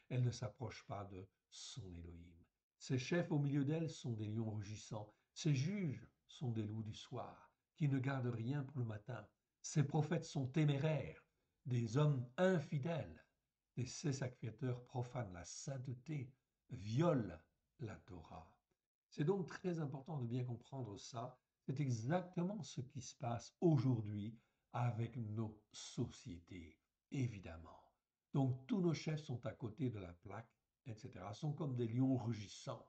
elle ne s'approche pas de son Élohim. Ses chefs au milieu d'elle sont des lions rugissants, ses juges sont des loups du soir, qui ne gardent rien pour le matin. Ses prophètes sont téméraires, des hommes infidèles, ses sacrificateurs profanent la sainteté, violent la Torah. C'est donc très important de bien comprendre ça. C'est exactement ce qui se passe aujourd'hui avec nos sociétés, évidemment. Donc tous nos chefs sont à côté de la plaque, etc., sont comme des lions rugissants.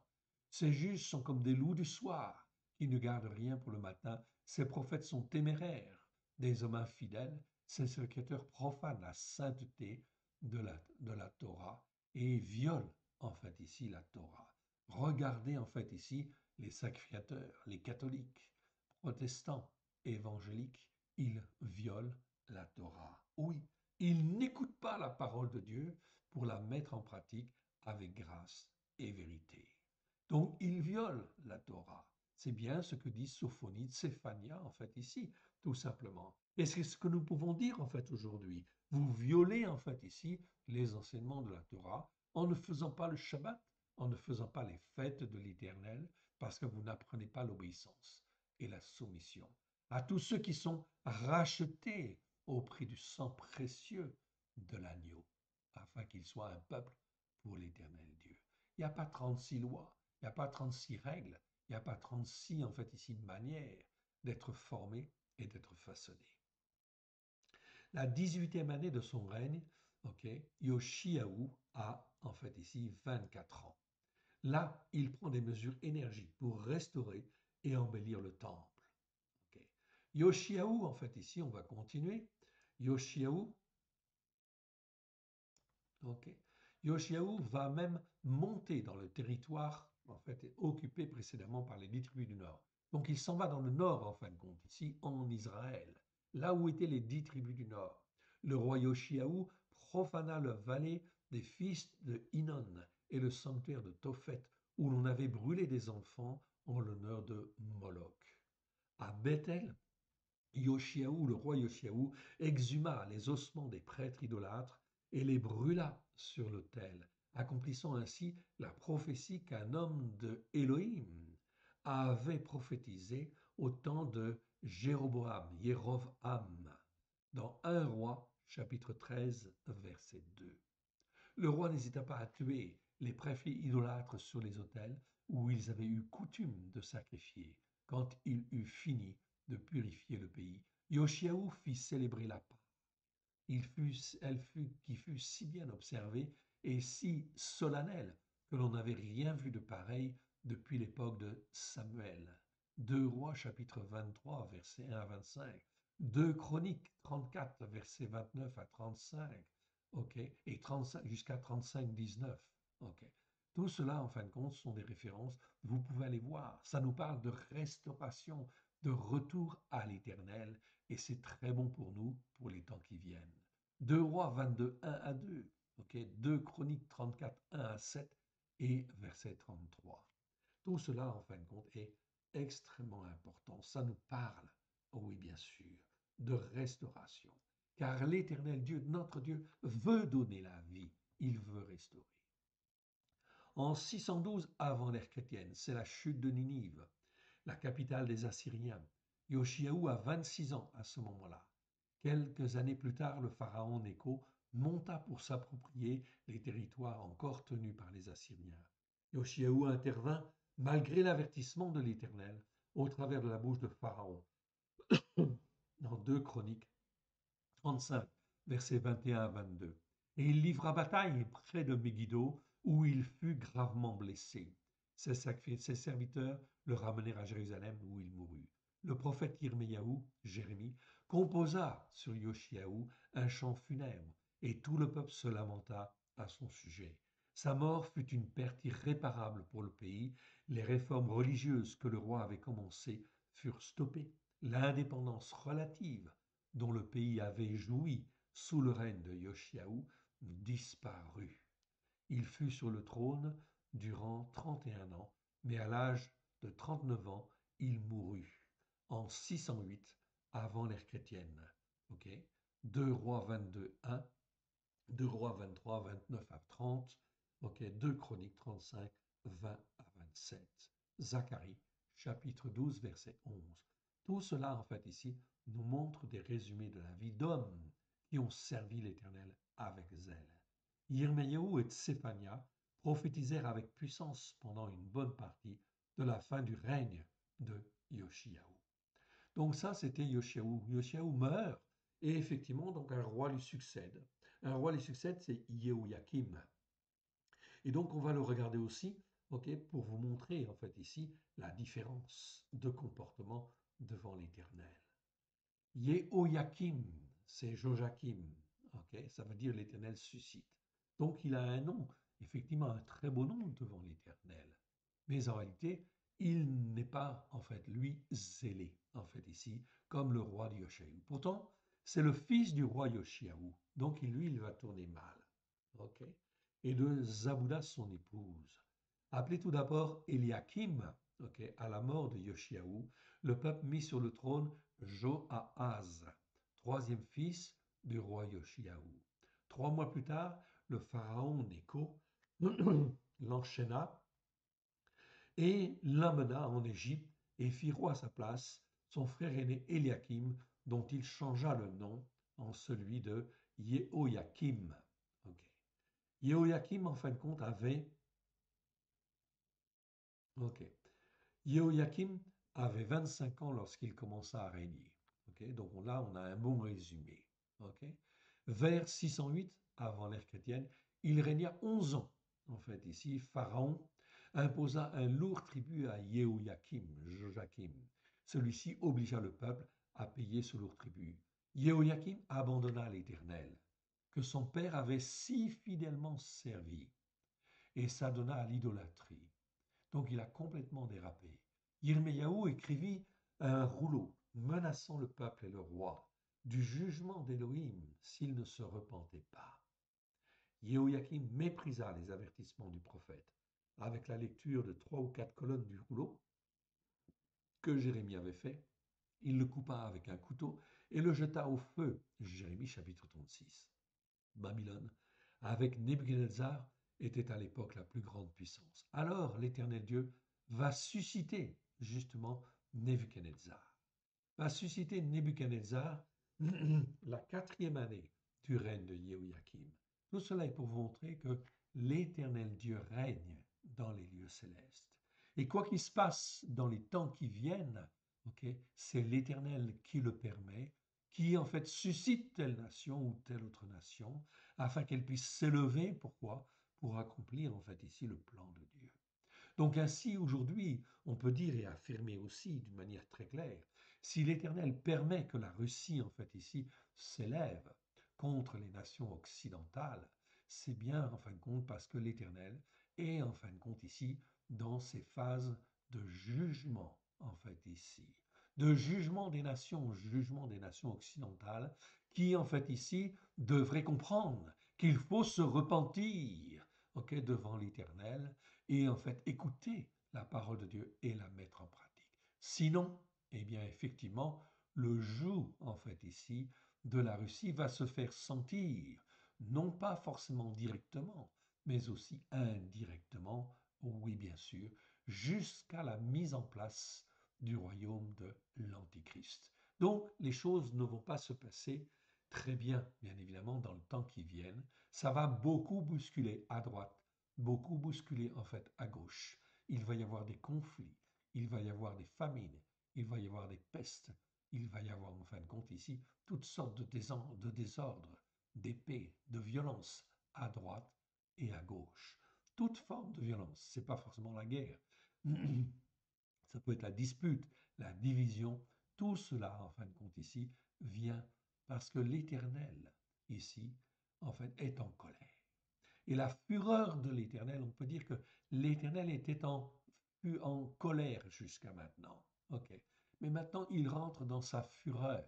Ces juges sont comme des loups du soir, qui ne gardent rien pour le matin. Ces prophètes sont téméraires, des hommes infidèles. Ces sacrificateurs profanent la sainteté de la Torah et violent en fait ici la Torah. Regardez en fait ici les sacrificateurs, les catholiques, protestants, évangéliques, ils violent la Torah. Oui, ils n'écoutent pas la parole de Dieu pour la mettre en pratique avec grâce et vérité. Donc ils violent la Torah. C'est bien ce que dit Sophonie de Séphania en fait ici, tout simplement. Et c'est ce que nous pouvons dire en fait aujourd'hui. Vous violez en fait ici les enseignements de la Torah en ne faisant pas le Shabbat, en ne faisant pas les fêtes de l'Éternel, parce que vous n'apprenez pas l'obéissance et la soumission. À tous ceux qui sont rachetés au prix du sang précieux de l'agneau, afin qu'il soit un peuple pour l'Éternel Dieu. Il n'y a pas 36 lois, il n'y a pas 36 règles, il n'y a pas 36, en fait, ici, manières d'être formé et d'être façonné. La 18e année de son règne, ok, Yoshiaou a, en fait, ici, 24 ans. Là, il prend des mesures énergiques pour restaurer et embellir le temple. Okay. Yoshiaou, en fait, ici, on va continuer. Yoshiaou, okay. Yoshiaou va même monter dans le territoire, en fait, occupé précédemment par les 10 tribus du Nord. Donc, il s'en va dans le Nord, en fin de compte, ici, en Israël, là où étaient les 10 tribus du Nord. Le roi Yoshiaou profana la vallée des fils de Hinnon et le sanctuaire de Tophet, où l'on avait brûlé des enfants en l'honneur de Moloch. À Bethel, Yoshiaou, le roi Yoshiaou, exhuma les ossements des prêtres idolâtres et les brûla sur l'autel, accomplissant ainsi la prophétie qu'un homme de Élohim avait prophétisée au temps de Jéroboam, dans 1 roi, chapitre 13, verset 2. Le roi n'hésita pas à tuer les prêtres idolâtres sur les autels où ils avaient eu coutume de sacrifier, quand il eut fini de purifier le pays. Yoshiaou fit célébrer la Pâque. Qui fut si bien observée et si solennelle que l'on n'avait rien vu de pareil depuis l'époque de Samuel. 2 Rois chapitre 23 versets 1 à 25, 2 Chroniques 34 versets 29 à 35, ok, et 35 jusqu'à 35-19, ok. Tout cela, en fin de compte, sont des références. Vous pouvez aller voir. Ça nous parle de restauration, de retour à l'Éternel, et c'est très bon pour nous pour les temps qui viennent. 2 Rois 22, 1 à 2, ok, 2 Chroniques 34, 1 à 7 et verset 33. Tout cela, en fin de compte, est extrêmement important. Ça nous parle, oh oui, bien sûr, de restauration. Car l'Éternel Dieu, notre Dieu, veut donner la vie. Il veut restaurer. En 612 avant l'ère chrétienne, c'est la chute de Ninive, la capitale des Assyriens. Yoshiaou a 26 ans à ce moment-là. Quelques années plus tard, le pharaon Nécho monta pour s'approprier les territoires encore tenus par les Assyriens. Yoshiaou intervint malgré l'avertissement de l'Éternel au travers de la bouche de Pharaon dans 2 Chroniques 35, versets 21 à 22. Et il livra bataille près de Megiddo, où il fut gravement blessé. Ses serviteurs le ramenèrent à Jérusalem, où il mourut. Le prophète Yirmiyahu, Jérémie, composa sur Yoshiaou un chant funèbre, et tout le peuple se lamenta à son sujet. Sa mort fut une perte irréparable pour le pays. Les réformes religieuses que le roi avait commencées furent stoppées. L'indépendance relative dont le pays avait joui sous le règne de Yoshiaou disparut. Il fut sur le trône durant 31 ans, mais à l'âge de 39 ans, il mourut en 608 avant l'ère chrétienne. Ok, 2 Rois 22, 1, 2 Rois 23, 29 à 30, ok, 2 Chroniques 35, 20 à 27. Zacharie, chapitre 12, verset 11. Tout cela, en fait, ici, nous montre des résumés de la vie d'hommes qui ont servi l'Éternel avec zèle. Yirmiyahu et Tsephania prophétisèrent avec puissance pendant une bonne partie de la fin du règne de Yoshiaou. Donc ça, c'était Yoshiaou. Yoshiaou meurt et effectivement, donc un roi lui succède. Un roi lui succède, c'est Yehoyakim. Et donc, on va le regarder aussi, ok, pour vous montrer en fait ici la différence de comportement devant l'Éternel. Yehoyakim, c'est Joachim, ok, ça veut dire l'Éternel suscite. Donc, il a un nom, effectivement un très beau nom devant l'Éternel. Mais en réalité, il n'est pas en fait lui zélé, en fait ici, comme le roi de Yoshiaou. Pourtant, c'est le fils du roi Yoshiaou, donc lui, il va tourner mal. Ok, et de Zabouda, son épouse. Appelé tout d'abord Eliakim, ok, à la mort de Yoshiaou, le peuple mit sur le trône Joahaz, troisième fils du roi Yoshiaou. 3 mois plus tard, le pharaon Nécho l'enchaîna et l'amena en Égypte et fit roi à sa place son frère aîné Eliakim, dont il changea le nom en celui de Yehoyakim. Okay. Yehoyakim, en fin de compte, Yehoyakim avait 25 ans lorsqu'il commença à régner. Okay. Donc là, on a un bon résumé. Okay. Vers 608, avant l'ère chrétienne, il régna 11 ans. En fait, ici, Pharaon imposa un lourd tribut à Yehoyakim, Joachim. Celui-ci obligea le peuple à payer ce lourd tribut. Yehoyakim abandonna l'Éternel, que son père avait si fidèlement servi, et s'adonna à l'idolâtrie. Donc il a complètement dérapé. Yirmiyahu écrivit un rouleau menaçant le peuple et le roi du jugement d'Élohim s'il ne se repentait pas. Yehoyakim méprisa les avertissements du prophète. Avec la lecture de 3 ou 4 colonnes du rouleau que Jérémie avait fait, il le coupa avec un couteau et le jeta au feu. Jérémie chapitre 36. Babylone, avec Nebuchadnezzar, était à l'époque la plus grande puissance. Alors l'Éternel Dieu va susciter justement Nebuchadnezzar. Va susciter Nebuchadnezzar la 4e année du règne de Yehoyakim. Tout cela est pour vous montrer que l'Éternel Dieu règne dans les lieux célestes. Et quoi qu'il se passe dans les temps qui viennent, okay, c'est l'Éternel qui le permet, qui en fait suscite telle nation ou telle autre nation, afin qu'elle puisse s'élever. Pourquoi? Pour accomplir en fait ici le plan de Dieu. Donc ainsi, aujourd'hui, on peut dire et affirmer aussi d'une manière très claire, si l'Éternel permet que la Russie, en fait ici, s'élève contre les nations occidentales, c'est bien en fin de compte parce que l'Éternel est en fin de compte ici dans ces phases de jugement, en fait ici, de jugement des nations occidentales, qui en fait ici devraient comprendre qu'il faut se repentir, okay, devant l'Éternel et en fait écouter la parole de Dieu et la mettre en pratique. Sinon, eh bien effectivement, le joug en fait ici de la Russie va se faire sentir, non pas forcément directement, mais aussi indirectement, oui bien sûr, jusqu'à la mise en place du royaume de l'Antichrist. Donc, les choses ne vont pas se passer très bien, bien évidemment, dans le temps qui vient. Ça va beaucoup bousculer à droite, beaucoup bousculer en fait à gauche. Il va y avoir des conflits, il va y avoir des famines, il va y avoir des pestes, il va y avoir en fin de compte ici toutes sortes de désordres, d'épées, de violences à droite et à gauche. Toute forme de violence, c'est pas forcément la guerre. Ça peut être la dispute, la division. Tout cela, en fin de compte, ici, vient parce que l'Éternel, ici, en fait, est en colère. Et la fureur de l'Éternel, on peut dire que l'Éternel était en colère jusqu'à maintenant. OK. Mais maintenant, il rentre dans sa fureur.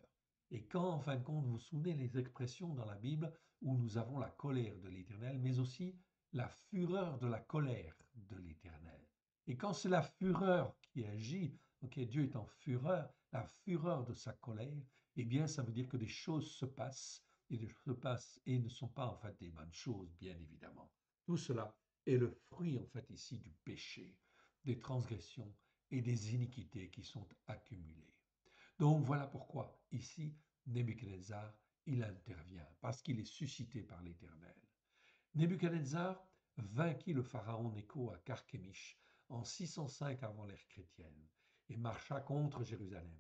Et quand, en fin de compte, vous vous souvenez les expressions dans la Bible où nous avons la colère de l'Éternel, mais aussi la fureur de la colère de l'Éternel. Et quand c'est la fureur qui agit, ok, Dieu est en fureur, la fureur de sa colère, eh bien, ça veut dire que des choses se passent et ne sont pas en fait des bonnes choses, bien évidemment. Tout cela est le fruit en fait ici du péché, des transgressions et des iniquités qui sont accumulées. Donc voilà pourquoi ici Nebuchadnezzar, il intervient, parce qu'il est suscité par l'Éternel. Nebuchadnezzar vainquit le pharaon Nécho à Carchemish en 605 avant l'ère chrétienne et marcha contre Jérusalem.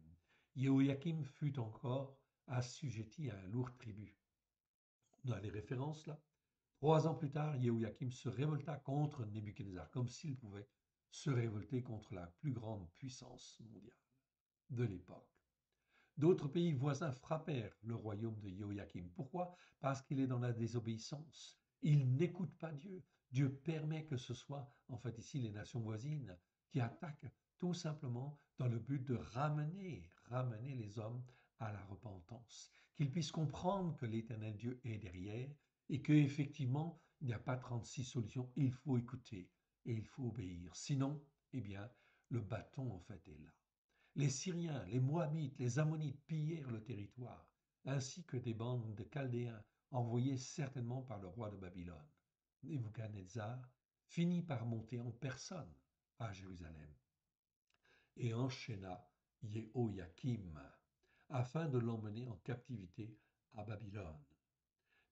Jéhoïakim fut encore assujetti à un lourd tribut. On a les références là. 3 ans plus tard, Jéhoïakim se révolta contre Nebuchadnezzar, comme s'il pouvait se révolter contre la plus grande puissance mondiale de l'époque. D'autres pays voisins frappèrent le royaume de Jéhoïakim. Pourquoi? Parce qu'il est dans la désobéissance. Il n'écoute pas Dieu. Dieu permet que ce soit, en fait, ici, les nations voisines qui attaquent tout simplement dans le but de ramener les hommes à la repentance. Qu'ils puissent comprendre que l'Éternel Dieu est derrière et qu'effectivement, il n'y a pas 36 solutions. Il faut écouter et il faut obéir. Sinon, eh bien, le bâton, en fait, est là. Les Syriens, les Moabites, les Ammonites pillèrent le territoire, ainsi que des bandes de Chaldéens envoyées certainement par le roi de Babylone. Nebuchadnezzar finit par monter en personne à Jérusalem et enchaîna Jéhoïakim afin de l'emmener en captivité à Babylone.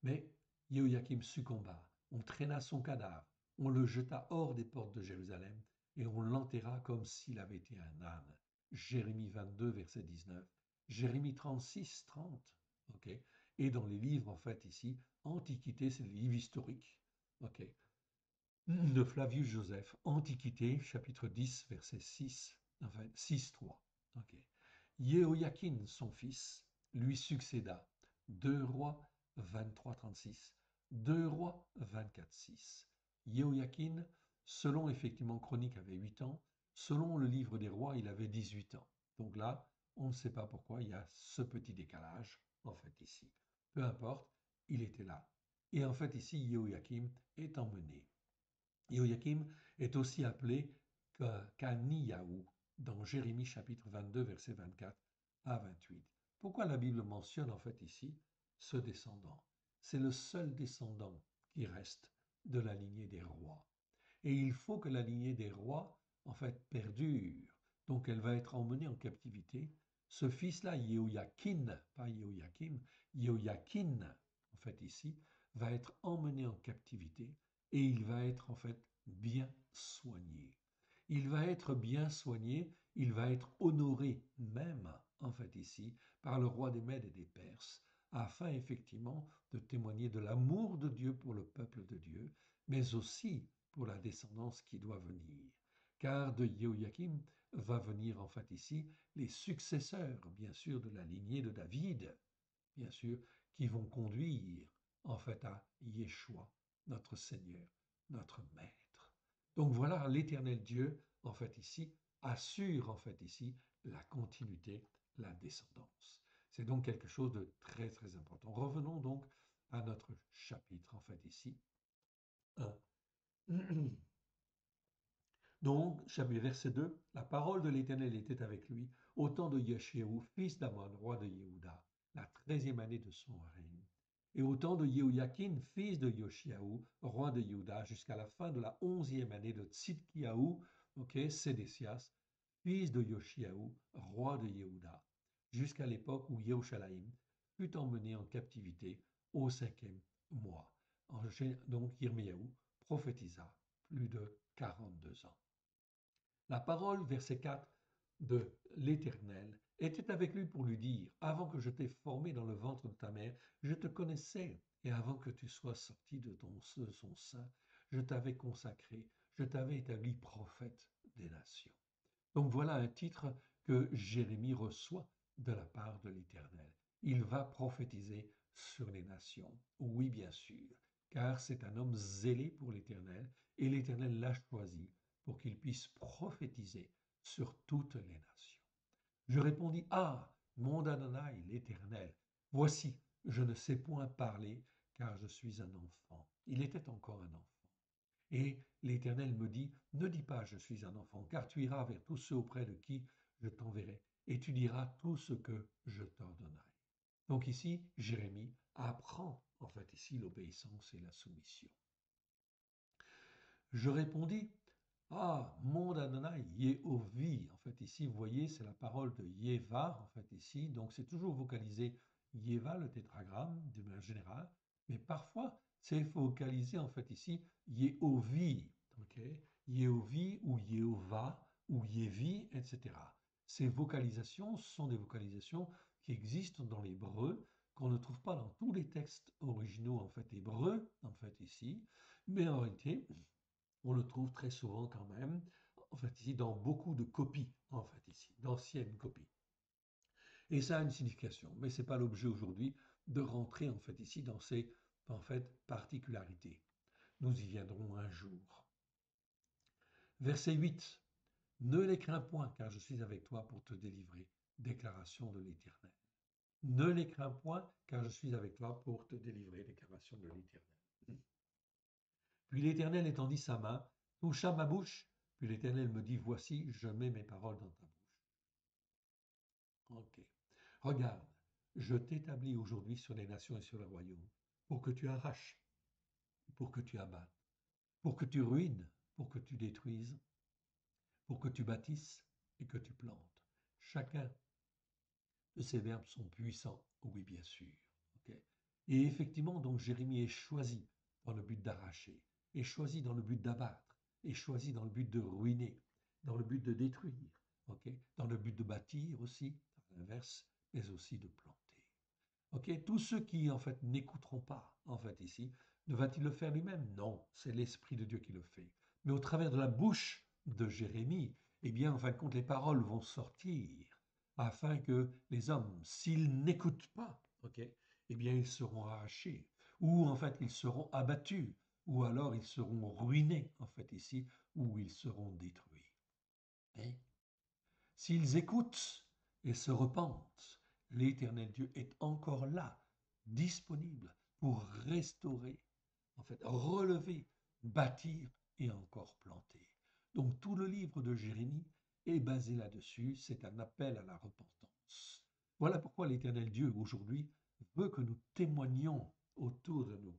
Mais Jéhoïakim succomba, on traîna son cadavre, on le jeta hors des portes de Jérusalem et on l'enterra comme s'il avait été un âne. Jérémie 22, verset 19, Jérémie 36, 30. Ok. Et dans les livres, en fait, ici, Antiquité, c'est les livres historiques. Ok. De Flavius Joseph, Antiquité, chapitre 10, verset 6, enfin 6, 3. Ok. Jéhoïakin, son fils, lui succéda. 2 Rois 23, 36. 2 Rois 24, 6. Jéhoïakin, selon effectivement Chronique, avait 8 ans. Selon le livre des rois, il avait 18 ans. Donc là, on ne sait pas pourquoi il y a ce petit décalage, en fait, ici. Peu importe, il était là. Et en fait, ici, Jéhoïakim est emmené. Jéhoïakim est aussi appelé Kaniyahu dans Jérémie chapitre 22, versets 24 à 28. Pourquoi la Bible mentionne en fait ici ce descendant? C'est le seul descendant qui reste de la lignée des rois. Et il faut que la lignée des rois, en fait, perdure. Donc elle va être emmenée en captivité. Ce fils-là, Jéhoïakin, pas Jéhoïakim, Jéhoïakin, en fait ici, va être emmené en captivité et il va être en fait bien soigné. Il va être bien soigné, il va être honoré même, en fait ici, par le roi des Mèdes et des Perses, afin effectivement de témoigner de l'amour de Dieu pour le peuple de Dieu, mais aussi pour la descendance qui doit venir. Car de Jéhoïakim va venir en fait ici les successeurs, bien sûr, de la lignée de David, bien sûr, qui vont conduire en fait à Yeshua, notre Seigneur, notre Maître. Donc voilà, l'Éternel Dieu, en fait ici, assure en fait ici la continuité, la descendance. C'est donc quelque chose de très très important. Revenons donc à notre chapitre, en fait ici. 1. Donc, chapitre verset 2, la parole de l'Éternel était avec lui au temps de Yeshéu, fils d'Amon, roi de Yehuda, la 13e année de son règne, et au temps de Jéhoïakin, fils de Yoshiaou, roi de Yehuda, jusqu'à la fin de la 11e année de Tzidkiaou, Sédécias, fils de Yoshiaou, roi de Yehuda, jusqu'à l'époque où Yerushalayim fut emmené en captivité au 5e mois. Donc Yirmiyahu prophétisa plus de 42 ans. La parole, verset 4 de l'Éternel, était avec lui pour lui dire, avant que je t'ai formé dans le ventre de ta mère, je te connaissais, et avant que tu sois sorti de son sein, je t'avais consacré, je t'avais établi prophète des nations. Donc voilà un titre que Jérémie reçoit de la part de l'Éternel. Il va prophétiser sur les nations. Oui, bien sûr, car c'est un homme zélé pour l'Éternel, et l'Éternel l'a choisi pour qu'il puisse prophétiser sur toutes les nations. Je répondis, ah, mon Adonai, l'Éternel, voici, je ne sais point parler, car je suis un enfant. Il était encore un enfant. Et l'Éternel me dit, ne dis pas, je suis un enfant, car tu iras vers tous ceux auprès de qui je t'enverrai, et tu diras tout ce que je t'ordonnerai. Donc ici, Jérémie apprend en fait ici l'obéissance et la soumission. Je répondis, ah, mon Adonai, Yehovi. En fait, ici, vous voyez, c'est la parole de Yeva, en fait, ici. Donc, c'est toujours vocalisé Yeva, le tétragramme, de manière générale. Mais parfois, c'est vocalisé, en fait, ici, Yehovi. OK? Yehovi ou Yehova ou Yevi, etc. Ces vocalisations sont des vocalisations qui existent dans l'hébreu, qu'on ne trouve pas dans tous les textes originaux, en fait, hébreux, en fait, ici. Mais en réalité, on le trouve très souvent quand même, en fait ici, dans beaucoup de copies, en fait ici, d'anciennes copies. Et ça a une signification, mais ce n'est pas l'objet aujourd'hui de rentrer en fait ici dans ces en fait, particularités. Nous y viendrons un jour. Verset 8. Ne les crains point, car je suis avec toi pour te délivrer. Déclaration de l'Éternel. Ne les crains point, car je suis avec toi pour te délivrer. Déclaration de l'Éternel. Puis l'Éternel étendit sa main, toucha ma bouche, puis l'Éternel me dit, voici, je mets mes paroles dans ta bouche. Ok. Regarde, je t'établis aujourd'hui sur les nations et sur les royaumes, pour que tu arraches, pour que tu abattes, pour que tu ruines, pour que tu détruises, pour que tu bâtisses et que tu plantes. Chacun de ces verbes sont puissants, oui bien sûr. Okay. Et effectivement, donc Jérémie est choisi dans le but d'arracher, est choisi dans le but d'abattre, est choisi dans le but de ruiner, dans le but de détruire, okay, dans le but de bâtir aussi, à l'inverse, mais aussi de planter. Okay. Tous ceux qui en fait n'écouteront pas, en fait ici, ne va-t-il le faire lui-même? Non, c'est l'Esprit de Dieu qui le fait. Mais au travers de la bouche de Jérémie, eh bien, en fin de compte, les paroles vont sortir afin que les hommes, s'ils n'écoutent pas, okay, eh bien, ils seront arrachés, ou en fait, ils seront abattus, ou alors ils seront ruinés, en fait, ici, ou ils seront détruits. Et s'ils écoutent et se repentent, l'Éternel Dieu est encore là, disponible pour restaurer, en fait, relever, bâtir et encore planter. Donc tout le livre de Jérémie est basé là-dessus, c'est un appel à la repentance. Voilà pourquoi l'Éternel Dieu aujourd'hui veut que nous témoignions autour de nous,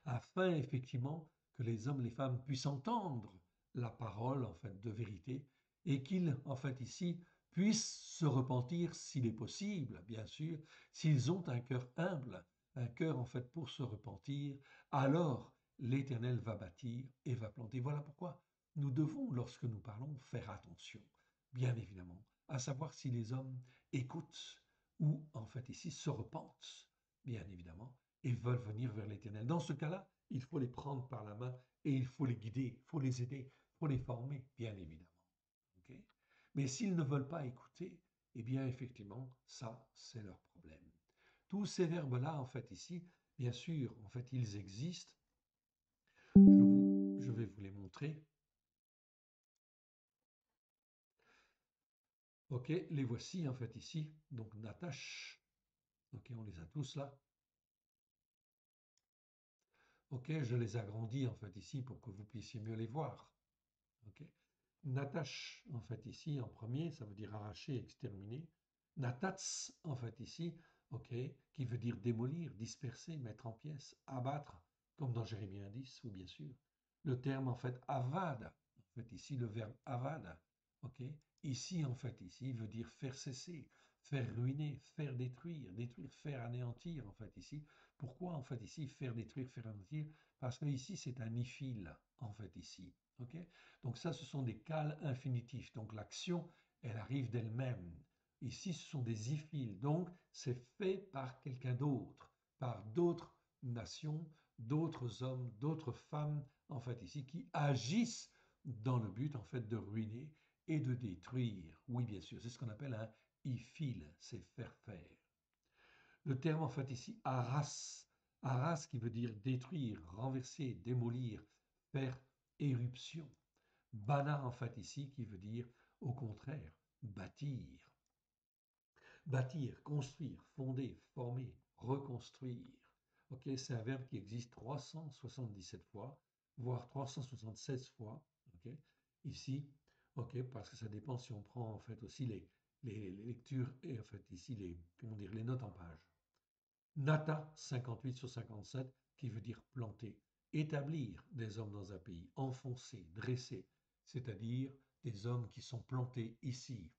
afin effectivement que les hommes et les femmes puissent entendre la parole en fait de vérité et qu'ils en fait ici puissent se repentir s'il est possible, bien sûr, s'ils ont un cœur humble, un cœur en fait pour se repentir, alors l'Éternel va bâtir et va planter. Voilà pourquoi nous devons, lorsque nous parlons, faire attention, bien évidemment, à savoir si les hommes écoutent ou en fait ici se repentent, bien évidemment, et veulent venir vers l'Éternel. Dans ce cas-là, il faut les prendre par la main et il faut les guider, il faut les aider, il faut les former, bien évidemment. Okay. Mais s'ils ne veulent pas écouter, eh bien effectivement, ça, c'est leur problème. Tous ces verbes-là, en fait, ici, bien sûr, en fait, ils existent. Je vais vous les montrer. Ok, les voici, en fait, ici. Donc, Natash. Ok, on les a tous là. Ok, je les agrandis, en fait, ici, pour que vous puissiez mieux les voir. Ok. Natash, en fait, ici, en premier, ça veut dire arracher, exterminer. Natats, en fait, ici, ok, qui veut dire démolir, disperser, mettre en pièces, abattre, comme dans Jérémie 10, ou bien sûr. Le terme, en fait, avad, en fait, ici, le verbe avad, Ok? Ici, en fait, ici veut dire faire cesser, faire ruiner, faire détruire, détruire, faire anéantir, en fait, ici. Pourquoi, en fait, ici, faire détruire, faire anéantir? Parce que ici, c'est un ifil, en fait, ici. Ok? Donc ça, ce sont des cales infinitifs. Donc l'action, elle arrive d'elle-même. Ici, ce sont des ifils. Donc, c'est fait par quelqu'un d'autre, par d'autres nations, d'autres hommes, d'autres femmes, en fait, ici, qui agissent dans le but, en fait, de ruiner et de détruire. Oui, bien sûr, c'est ce qu'on appelle un ifil, c'est faire faire. Le terme, en fait, ici, haras, haras qui veut dire détruire, renverser, démolir, faire éruption. Bana, en fait, ici, qui veut dire, au contraire, bâtir. Bâtir, construire, fonder, former, reconstruire. Ok, c'est un verbe qui existe 377 fois, voire 376 fois. Ok, ici, ok, parce que ça dépend si on prend en fait aussi les lectures et en fait ici les, comment dire, les notes en page. Nata 58 sur 57 qui veut dire planter, établir des hommes dans un pays, enfoncer, dresser, c'est-à-dire des hommes qui sont plantés ici,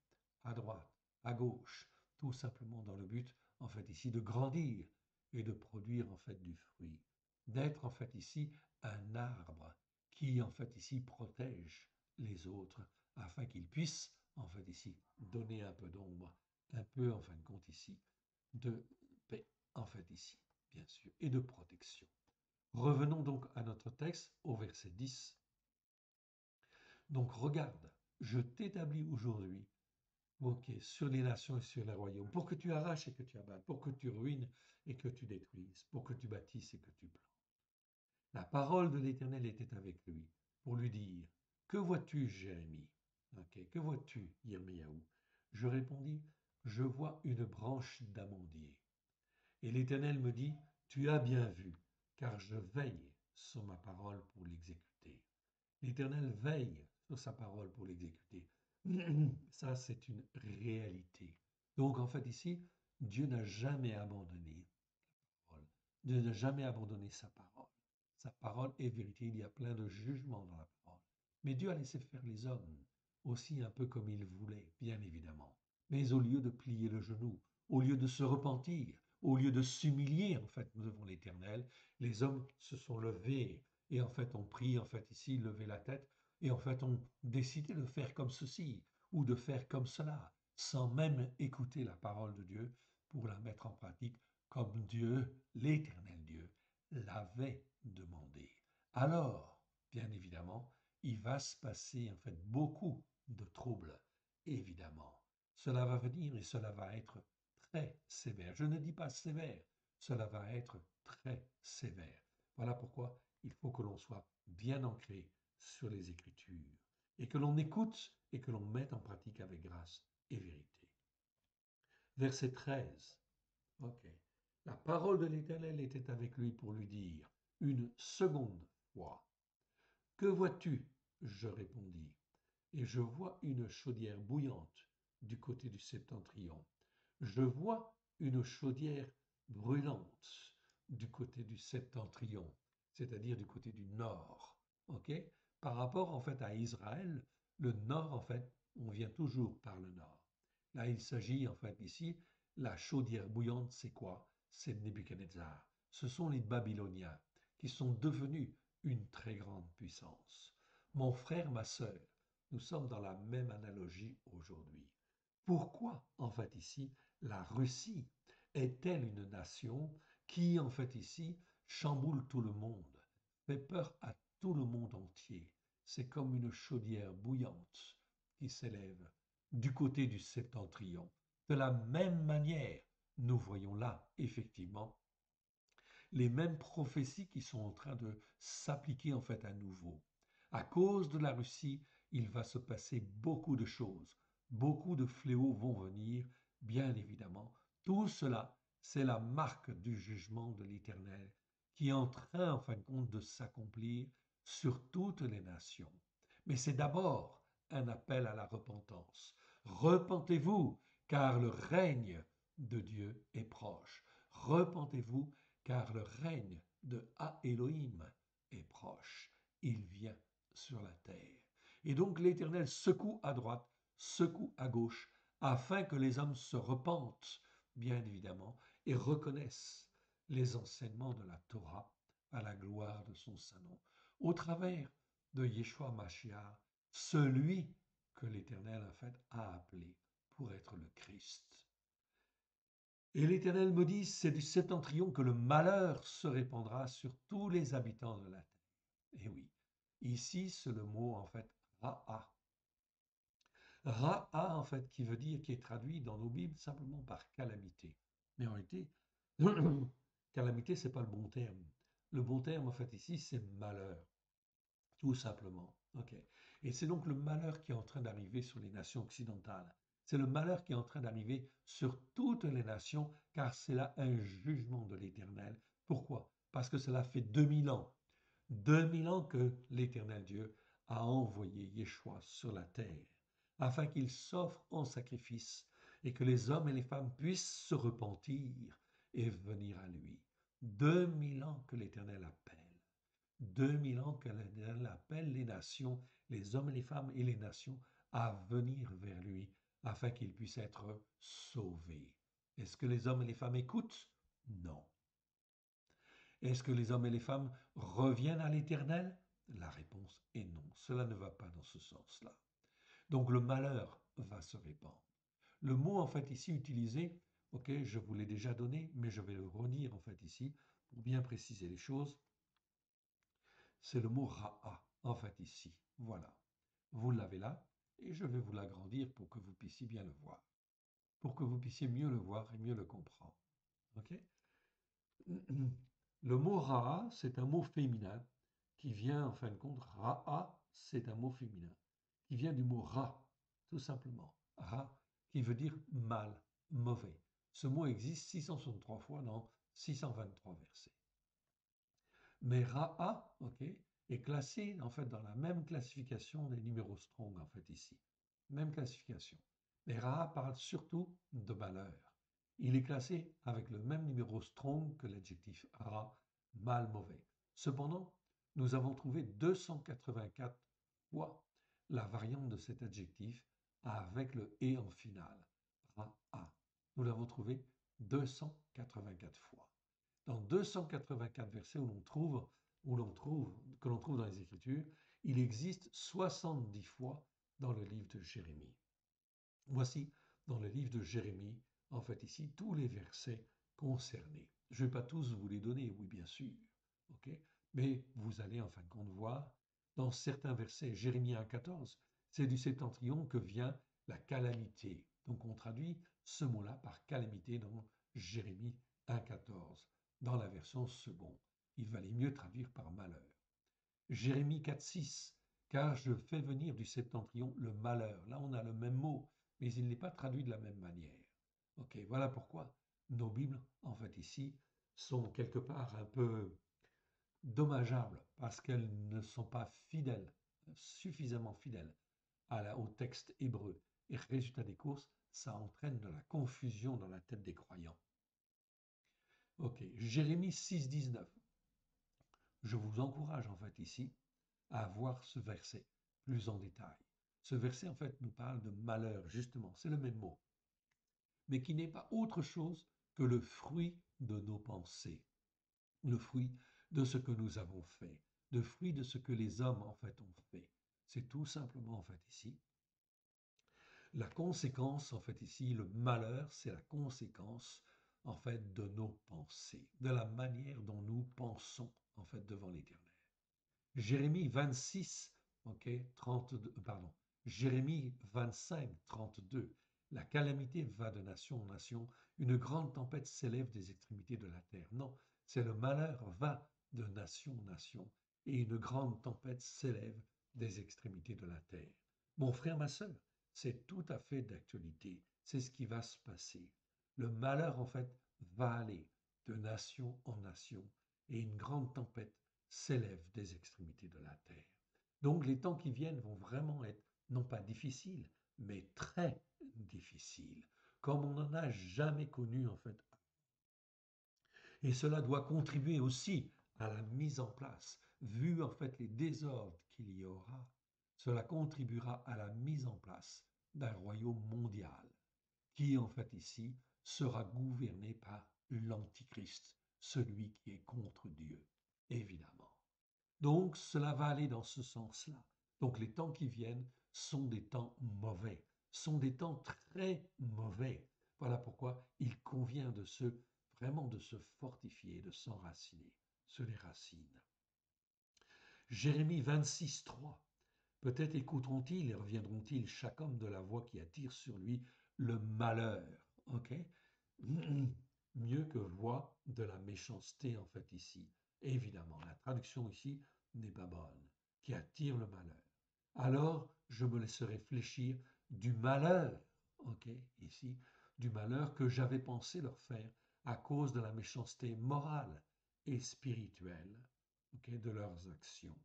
à droite, à gauche, tout simplement dans le but, en fait ici, de grandir et de produire en fait du fruit, d'être en fait ici un arbre qui en fait ici protège les autres afin qu'ils puissent en fait ici donner un peu d'ombre, un peu en fin de compte ici de paix en fait ici, bien sûr, et de protection. Revenons donc à notre texte au verset 10. Donc regarde, je t'établis aujourd'hui, ok, sur les nations et sur les royaumes, pour que tu arraches et que tu abattes, pour que tu ruines et que tu détruises, pour que tu bâtisses et que tu plantes. La parole de l'Éternel était avec lui pour lui dire, que vois-tu, Jérémie? Ok, que vois-tu, Yirmiyahu? Je répondis, je vois une branche d'amandier. Et l'Éternel me dit, tu as bien vu, car je veille sur ma parole pour l'exécuter. L'Éternel veille sur sa parole pour l'exécuter. Ça, c'est une réalité. Donc, en fait, ici, Dieu n'a jamais abandonné la parole. Dieu n'a jamais abandonné sa parole. Sa parole est vérité. Il y a plein de jugements dans la parole. Mais Dieu a laissé faire les hommes, aussi un peu comme il voulait, bien évidemment. Mais au lieu de plier le genou, au lieu de se repentir, au lieu de s'humilier en fait devant l'Éternel, les hommes se sont levés et en fait ont pris en fait ici levé la tête et en fait ont décidé de faire comme ceci ou de faire comme cela, sans même écouter la parole de Dieu pour la mettre en pratique comme Dieu, l'Éternel Dieu, l'avait demandé. Alors, bien évidemment, il va se passer en fait beaucoup de troubles, évidemment. Cela va venir et cela va être très sévère. Je ne dis pas sévère, cela va être très sévère. Voilà pourquoi il faut que l'on soit bien ancré sur les Écritures et que l'on écoute et que l'on mette en pratique avec grâce et vérité. Verset 13. Ok. La parole de l'Éternel était avec lui pour lui dire une seconde fois. Que vois-tu? Je répondis. Et je vois une chaudière bouillante du côté du septentrion. Je vois une chaudière brûlante du côté du septentrion, c'est-à-dire du côté du nord. Ok? Par rapport en fait à Israël, le nord en fait, on vient toujours par le nord. Là, il s'agit en fait ici, la chaudière bouillante, c'est quoi? C'est Nebuchadnezzar. Ce sont les Babyloniens qui sont devenus une très grande puissance. Mon frère, ma sœur, nous sommes dans la même analogie aujourd'hui. Pourquoi, en fait, ici, la Russie est-elle une nation qui, en fait, ici, chamboule tout le monde, fait peur à tout le monde entier? C'est comme une chaudière bouillante qui s'élève du côté du septentrion. De la même manière, nous voyons là, effectivement, les mêmes prophéties qui sont en train de s'appliquer en fait à nouveau. À cause de la Russie, il va se passer beaucoup de choses. Beaucoup de fléaux vont venir, bien évidemment. Tout cela, c'est la marque du jugement de l'Éternel qui est en train, en fin de compte, de s'accomplir sur toutes les nations. Mais c'est d'abord un appel à la repentance. Repentez-vous, car le règne de Dieu est proche. Repentez-vous, car le règne de Ha Elohim est proche. Il vient sur la terre. Et donc l'Éternel secoue à droite, secoue à gauche, afin que les hommes se repentent, bien évidemment, et reconnaissent les enseignements de la Torah à la gloire de son saint nom, au travers de Yeshua Mashiach, celui que l'Éternel en fait a appelé pour être le Christ. Et l'Éternel me dit, c'est du septentrion que le malheur se répandra sur tous les habitants de la terre. Et oui, ici c'est le mot en fait Ra'a. Ra'a en fait qui veut dire, qui est traduit dans nos Bibles simplement par calamité. Mais en réalité, calamité c'est pas le bon terme. Le bon terme en fait ici c'est malheur, tout simplement. Ok. Et c'est donc le malheur qui est en train d'arriver sur les nations occidentales. C'est le malheur qui est en train d'arriver sur toutes les nations, car c'est là un jugement de l'Éternel. Pourquoi? Parce que cela fait 2000 ans, 2000 ans que l'Éternel Dieu a envoyé Yeshua sur la terre, afin qu'il s'offre en sacrifice et que les hommes et les femmes puissent se repentir et venir à lui. 2000 ans que l'Éternel appelle. 2000 ans que l'Éternel appelle les nations, les hommes et les femmes et les nations à venir vers lui afin qu'ils puissent être sauvés. Est-ce que les hommes et les femmes écoutent? Non. Est-ce que les hommes et les femmes reviennent à l'Éternel? La réponse est non. Cela ne va pas dans ce sens-là. Donc le malheur va se répandre. Le mot en fait ici utilisé, ok, je vous l'ai déjà donné, mais je vais le redire en fait ici pour bien préciser les choses. C'est le mot Ra'a en fait ici. Voilà. Vous l'avez là et je vais vous l'agrandir pour que vous puissiez bien le voir, pour que vous puissiez mieux le voir et mieux le comprendre. Ok. Le mot Ra'a, c'est un mot féminin qui vient, en fin de compte, Ra'a, c'est un mot féminin qui vient du mot Ra, tout simplement. Ra, qui veut dire mal, mauvais. Ce mot existe 663 fois dans 623 versets. Mais Ra'a, ok, est classé en fait dans la même classification des numéros strong en fait ici. Même classification. Mais Ra'a parle surtout de malheur. Il est classé avec le même numéro strong que l'adjectif Ra, mal, mauvais. Cependant, nous avons trouvé 284 fois la variante de cet adjectif avec le et en finale. Ra'a. Nous l'avons trouvé 284 fois. Dans 284 versets que l'on trouve dans les Écritures, il existe 70 fois dans le livre de Jérémie. Voici dans le livre de Jérémie, en fait ici, tous les versets concernés. Je ne vais pas tous vous les donner, oui bien sûr, ok, mais vous allez en fin de compte voir dans certains versets, Jérémie 1,14, c'est du septentrion que vient la calamité. Donc on traduit ce mot-là par calamité dans Jérémie 1,14. Dans la version seconde, il valait mieux traduire par malheur. Jérémie 4,6, car je fais venir du septentrion le malheur. Là, on a le même mot, mais il n'est pas traduit de la même manière. Ok, voilà pourquoi nos Bibles, en fait, ici, sont quelque part un peu dommageables parce qu'elles ne sont pas fidèles, suffisamment fidèles au texte hébreu. Et résultat des courses, ça entraîne de la confusion dans la tête des croyants. Ok, Jérémie 6,19. Je vous encourage en fait ici à voir ce verset plus en détail. Ce verset en fait nous parle de malheur, justement, c'est le même mot, mais qui n'est pas autre chose que le fruit de nos pensées, le fruit de ce que nous avons fait, le fruit de ce que les hommes en fait ont fait. C'est tout simplement en fait ici. La conséquence en fait ici, le malheur, c'est la conséquence en fait de nos pensées, de la manière dont nous pensons en fait devant l'Éternel. Jérémie 26, ok, 32, pardon, Jérémie 25, 32. La calamité va de nation en nation, une grande tempête s'élève des extrémités de la terre. Non, c'est le malheur va de nation en nation, et une grande tempête s'élève des extrémités de la terre. Mon frère, ma sœur, c'est tout à fait d'actualité. C'est ce qui va se passer. Le malheur, en fait, va aller de nation en nation, et une grande tempête s'élève des extrémités de la terre. Donc les temps qui viennent vont vraiment être non pas difficiles, mais très difficiles, comme on n'en a jamais connu en fait. Et cela doit contribuer aussi à la mise en place, vu en fait les désordres qu'il y aura. cela contribuera à la mise en place d'un royaume mondial qui, en fait, ici, sera gouverné par l'Antichrist, celui qui est contre Dieu, évidemment. Donc, cela va aller dans ce sens-là. Donc, les temps qui viennent sont des temps mauvais, sont des temps très mauvais. Voilà pourquoi il convient vraiment de se fortifier, de s'enraciner sur les racines. Jérémie 26, 3. Peut-être écouteront-ils et reviendront-ils chaque homme de la voix qui attire sur lui le malheur. Ok? Mieux que voix de la méchanceté, en fait, ici. Évidemment, la traduction ici n'est pas bonne, qui attire le malheur. Alors, je me laisserai fléchir du malheur, ok, ici, du malheur que j'avais pensé leur faire à cause de la méchanceté morale et spirituelle, ok, de leurs actions.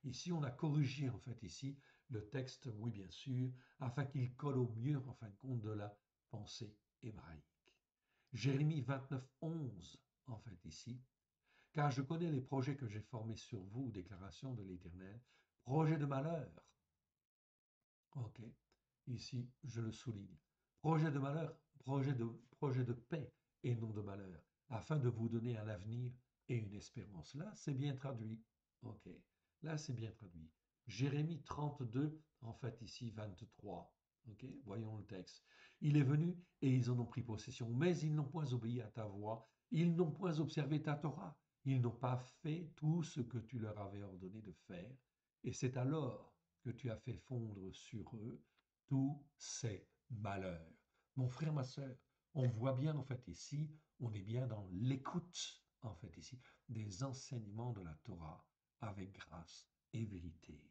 Ici, on a corrigé, en fait, ici, le texte, oui, bien sûr, afin qu'il colle au mieux, en fin de compte, de la pensée hébraïque. Jérémie 29, 11, en fait, ici. Car je connais les projets que j'ai formés sur vous, déclaration de l'Éternel, projets de malheur. Ok, ici, je le souligne. Projet de malheur, projet de paix et non de malheur, afin de vous donner un avenir et une espérance. Là, c'est bien traduit. Ok, là, c'est bien traduit. Jérémie 32, en fait, ici, 23. Ok, voyons le texte. Il est venu et ils en ont pris possession, mais ils n'ont point obéi à ta voix, ils n'ont point observé ta Torah, ils n'ont pas fait tout ce que tu leur avais ordonné de faire, et c'est alors que tu as fait fondre sur eux tous ces malheurs. Mon frère, ma sœur, on voit bien en fait ici, on est bien dans l'écoute en fait ici des enseignements de la Torah avec grâce et vérité.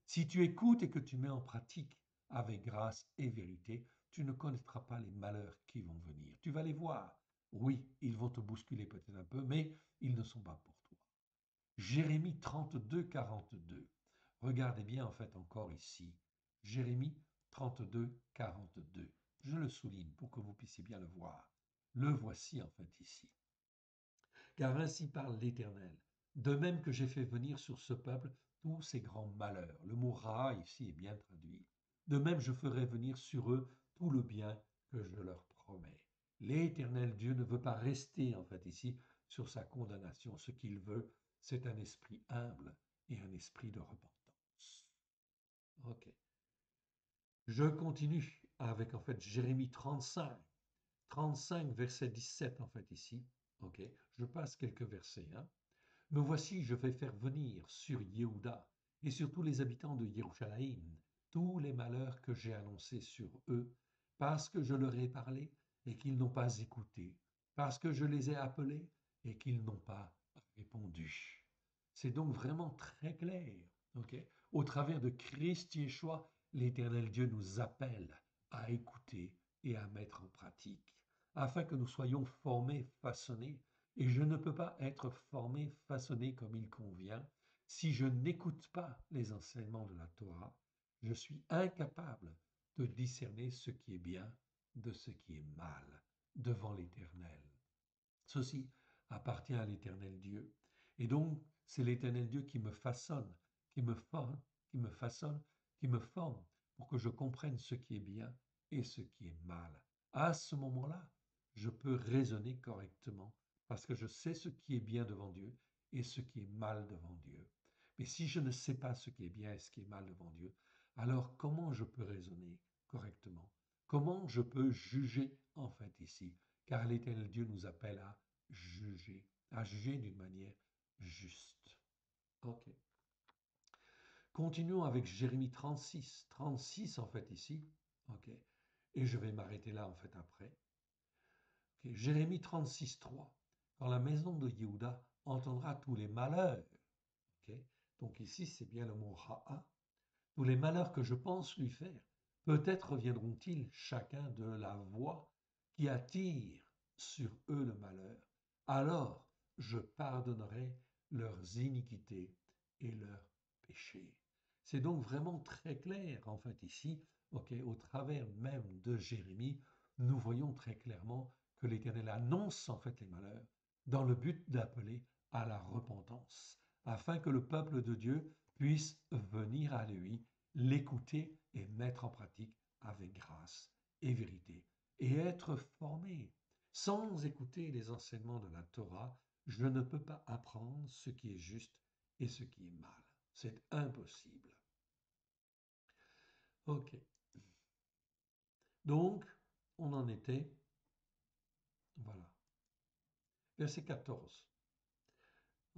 Si tu écoutes et que tu mets en pratique avec grâce et vérité, tu ne connaîtras pas les malheurs qui vont venir. Tu vas les voir. Oui, ils vont te bousculer peut-être un peu, mais ils ne sont pas pour toi. Jérémie 32, 42. Regardez bien en fait encore ici. Jérémie 32, 42. Je le souligne pour que vous puissiez bien le voir. Le voici en fait ici. Car ainsi parle l'Éternel. De même que j'ai fait venir sur ce peuple tous ces grands malheurs. Le mot ra ici est bien traduit. De même je ferai venir sur eux tout le bien que je leur promets. L'Éternel Dieu ne veut pas rester en fait ici sur sa condamnation. Ce qu'il veut, c'est un esprit humble et un esprit de repentance. Ok. Je continue avec en fait Jérémie 35. 35, verset 17 en fait ici. Ok. Je passe quelques versets. Hein. Me voici, je vais faire venir sur Yehuda et sur tous les habitants de Yerushalayim tous les malheurs que j'ai annoncés sur eux, parce que je leur ai parlé et qu'ils n'ont pas écouté, parce que je les ai appelés et qu'ils n'ont pas répondu. C'est donc vraiment très clair. Ok. Au travers de Christ Yeshua, l'Éternel Dieu nous appelle à écouter et à mettre en pratique, afin que nous soyons formés, façonnés. Et je ne peux pas être formé, façonné comme il convient si je n'écoute pas les enseignements de la Torah. Je suis incapable de discerner ce qui est bien de ce qui est mal devant l'Éternel. Ceci appartient à l'Éternel Dieu. Et donc, c'est l'Éternel Dieu qui me façonne, qui me forme, qui me façonne, qui me forme pour que je comprenne ce qui est bien et ce qui est mal. À ce moment-là, je peux raisonner correctement parce que je sais ce qui est bien devant Dieu et ce qui est mal devant Dieu. Mais si je ne sais pas ce qui est bien et ce qui est mal devant Dieu, alors comment je peux raisonner correctement? Comment je peux juger en fait ici? Car l'Éternel Dieu nous appelle à juger d'une manière juste. Ok. Continuons avec Jérémie 36. 36 en fait ici. Ok. Et je vais m'arrêter là en fait après. Okay. Jérémie 36, 3. Quand la maison de Yehuda entendra tous les malheurs. Okay. Donc ici c'est bien le mot Ra'a. Tous les malheurs que je pense lui faire. Peut-être reviendront-ils chacun de la voix qui attire sur eux le malheur. Alors je pardonnerai leurs iniquités et leurs péchés. C'est donc vraiment très clair en fait ici, ok, au travers même de Jérémie, nous voyons très clairement que l'Éternel annonce en fait les malheurs dans le but d'appeler à la repentance, afin que le peuple de Dieu puisse venir à lui l'écouter et mettre en pratique avec grâce et vérité, et être formé. Sans écouter les enseignements de la Torah, je ne peux pas apprendre ce qui est juste et ce qui est mal. C'est impossible. Ok. Donc, on en était, voilà, verset 14.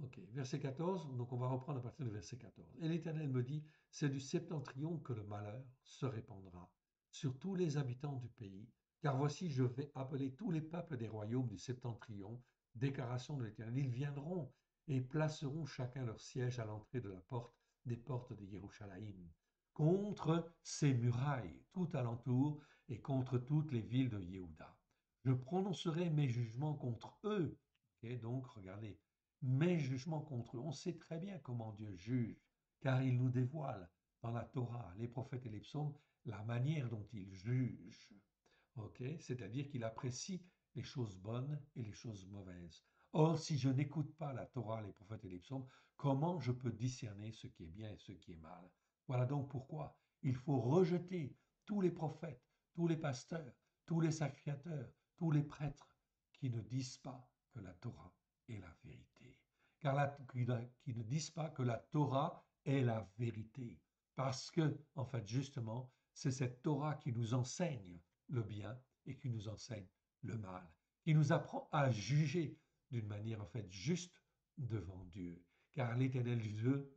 Ok, verset 14, donc on va reprendre à partir du verset 14. Et l'Éternel me dit, c'est du septentrion que le malheur se répandra sur tous les habitants du pays, car voici, je vais appeler tous les peuples des royaumes du septentrion, déclaration de l'Éternel. Ils viendront et placeront chacun leur siège à l'entrée de la porte des portes de Jérusalem, contre ces murailles tout alentour et contre toutes les villes de Yehuda. Je prononcerai mes jugements contre eux. Ok, donc, regardez, mes jugements contre eux. On sait très bien comment Dieu juge, car il nous dévoile dans la Torah, les prophètes et les psaumes, la manière dont il juge. Ok, c'est-à-dire qu'il apprécie les choses bonnes et les choses mauvaises. Or, si je n'écoute pas la Torah, les prophètes et les psaumes, comment je peux discerner ce qui est bien et ce qui est mal? Voilà donc pourquoi il faut rejeter tous les prophètes, tous les pasteurs, tous les sacrificateurs, tous les prêtres qui ne disent pas que la Torah est la vérité. Qui ne disent pas que la Torah est la vérité. Parce que, en fait, justement, c'est cette Torah qui nous enseigne le bien et qui nous enseigne le mal, qui nous apprend à juger d'une manière en fait juste devant Dieu. Car l'Éternel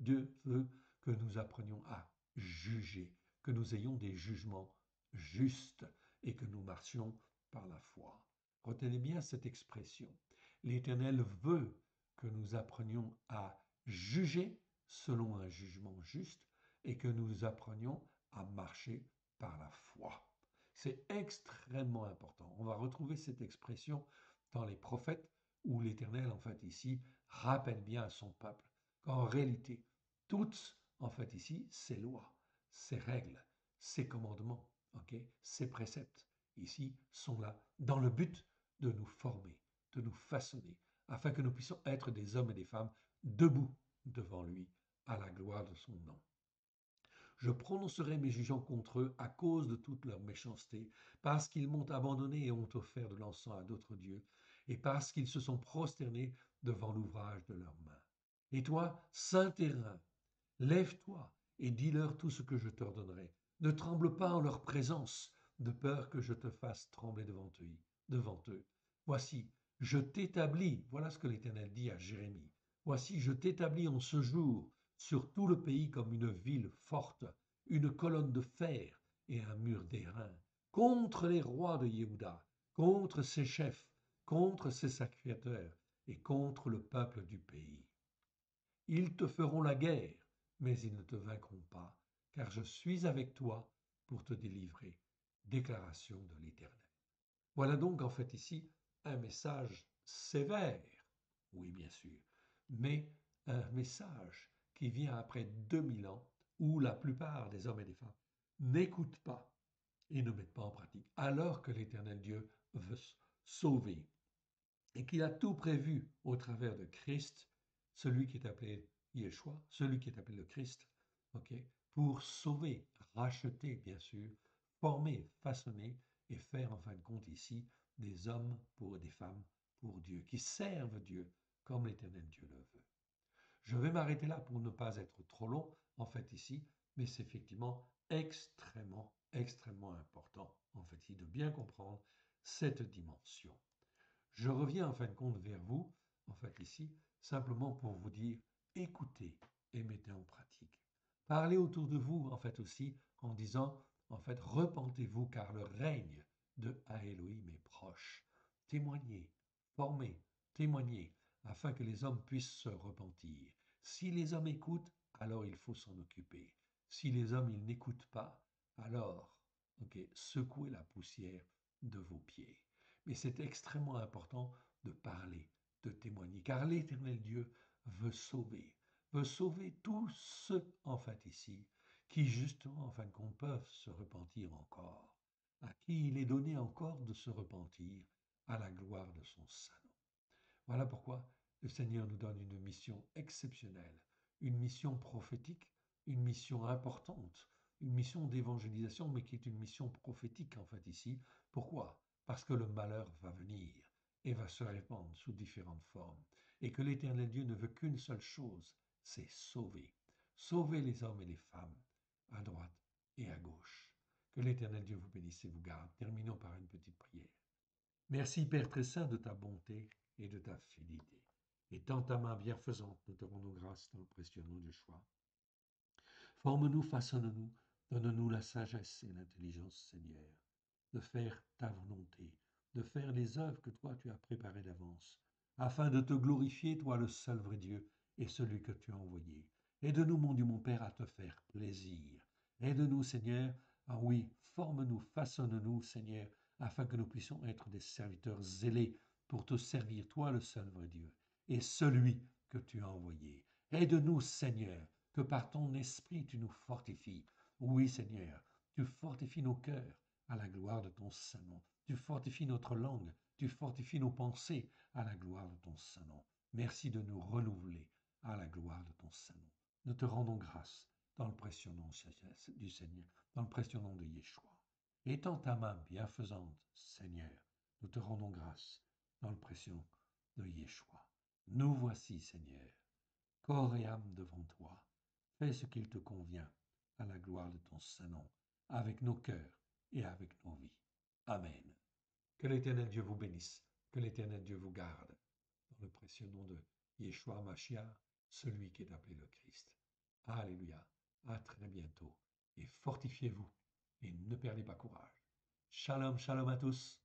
Dieu veut que nous apprenions à juger, que nous ayons des jugements justes et que nous marchions par la foi. Retenez bien cette expression. L'Éternel veut que nous apprenions à juger selon un jugement juste et que nous apprenions à marcher par la foi. C'est extrêmement important. On va retrouver cette expression dans les prophètes où l'Éternel, en fait, ici, rappelle bien à son peuple qu'en réalité, toutes, en fait, ici, ces lois, ces règles, ces commandements, ok, ces préceptes, ici, sont là dans le but de nous former, de nous façonner, afin que nous puissions être des hommes et des femmes debout devant lui, à la gloire de son nom. Je prononcerai mes jugements contre eux à cause de toute leur méchanceté, parce qu'ils m'ont abandonné et ont offert de l'encens à d'autres dieux, et parce qu'ils se sont prosternés devant l'ouvrage de leurs mains. Et toi, saint terrain, lève-toi et dis-leur tout ce que je t'ordonnerai. Ne tremble pas en leur présence, de peur que je te fasse trembler devant eux. Voici, je t'établis, voilà ce que l'Éternel dit à Jérémie. Voici, je t'établis en ce jour sur tout le pays comme une ville forte, une colonne de fer et un mur d'airain, contre les rois de Yehuda, contre ses chefs, contre ses sacrificateurs et contre le peuple du pays. Ils te feront la guerre, mais ils ne te vaincront pas, car je suis avec toi pour te délivrer. Déclaration de l'Éternel. Voilà donc en fait ici un message sévère, oui bien sûr, mais un message qui vient après 2000 ans où la plupart des hommes et des femmes n'écoutent pas et ne mettent pas en pratique, alors que l'Éternel Dieu veut sauver et qu'il a tout prévu au travers de Christ, celui qui est appelé Yeshua, celui qui est appelé le Christ, ok, pour sauver, racheter bien sûr, former, façonner et faire en fin de compte ici des hommes pour des femmes pour Dieu, qui servent Dieu comme l'Éternel Dieu le veut. Je vais m'arrêter là pour ne pas être trop long, en fait ici, mais c'est effectivement extrêmement, extrêmement important, en fait, ici, de bien comprendre cette dimension. Je reviens en fin de compte vers vous, en fait ici, simplement pour vous dire, écoutez et mettez en pratique. Parlez autour de vous, en fait aussi, en disant, en fait, repentez-vous car le règne de Elohim est proche. Témoignez, formez, témoignez, afin que les hommes puissent se repentir. Si les hommes écoutent, alors il faut s'en occuper. Si les hommes ils n'écoutent pas, alors, ok, secouez la poussière de vos pieds. Mais c'est extrêmement important de parler, de témoigner, car l'Éternel Dieu veut sauver tous ceux, en fait, ici, qui justement, en fin de compte, peuvent se repentir encore, à qui il est donné encore de se repentir à la gloire de son saint nom. Voilà pourquoi le Seigneur nous donne une mission exceptionnelle, une mission prophétique, une mission importante une mission d'évangélisation, mais qui est une mission prophétique en fait ici. Pourquoi? Parce que le malheur va venir et va se répandre sous différentes formes, et que l'Éternel Dieu ne veut qu'une seule chose, c'est sauver. Sauver les hommes et les femmes, à droite et à gauche. Que l'Éternel Dieu vous bénisse et vous garde. Terminons par une petite prière. Merci Père très saint de ta bonté et de ta fidélité. Et tant ta main bienfaisante, nous te rendons grâce dans le précieux nom de Yeshua. Forme-nous, façonne-nous, donne-nous la sagesse et l'intelligence, Seigneur, de faire ta volonté, de faire les œuvres que toi tu as préparées d'avance, afin de te glorifier, toi le seul vrai Dieu et celui que tu as envoyé. Aide-nous, mon Dieu, mon Père, à te faire plaisir. Aide-nous, Seigneur, ah oui, forme-nous, façonne-nous, Seigneur, afin que nous puissions être des serviteurs zélés pour te servir, toi le seul vrai Dieu, et celui que tu as envoyé. Aide-nous, Seigneur, que par ton esprit tu nous fortifies. Oui, Seigneur, tu fortifies nos cœurs à la gloire de ton saint nom. Tu fortifies notre langue, tu fortifies nos pensées à la gloire de ton saint nom. Merci de nous renouveler à la gloire de ton saint nom. Nous te rendons grâce dans le précieux nom du Seigneur, dans le précieux nom de Yeshua. Étends ta main bienfaisante, Seigneur, nous te rendons grâce dans le précieux de Yeshua. Nous voici, Seigneur, corps et âme devant toi. Fais ce qu'il te convient à la gloire de ton saint nom, avec nos cœurs et avec nos vies. Amen. Que l'Éternel Dieu vous bénisse, que l'Éternel Dieu vous garde, dans le précieux nom de Yeshua Mashiach, celui qui est appelé le Christ. Alléluia. À très bientôt. Et fortifiez-vous et ne perdez pas courage. Shalom, shalom à tous.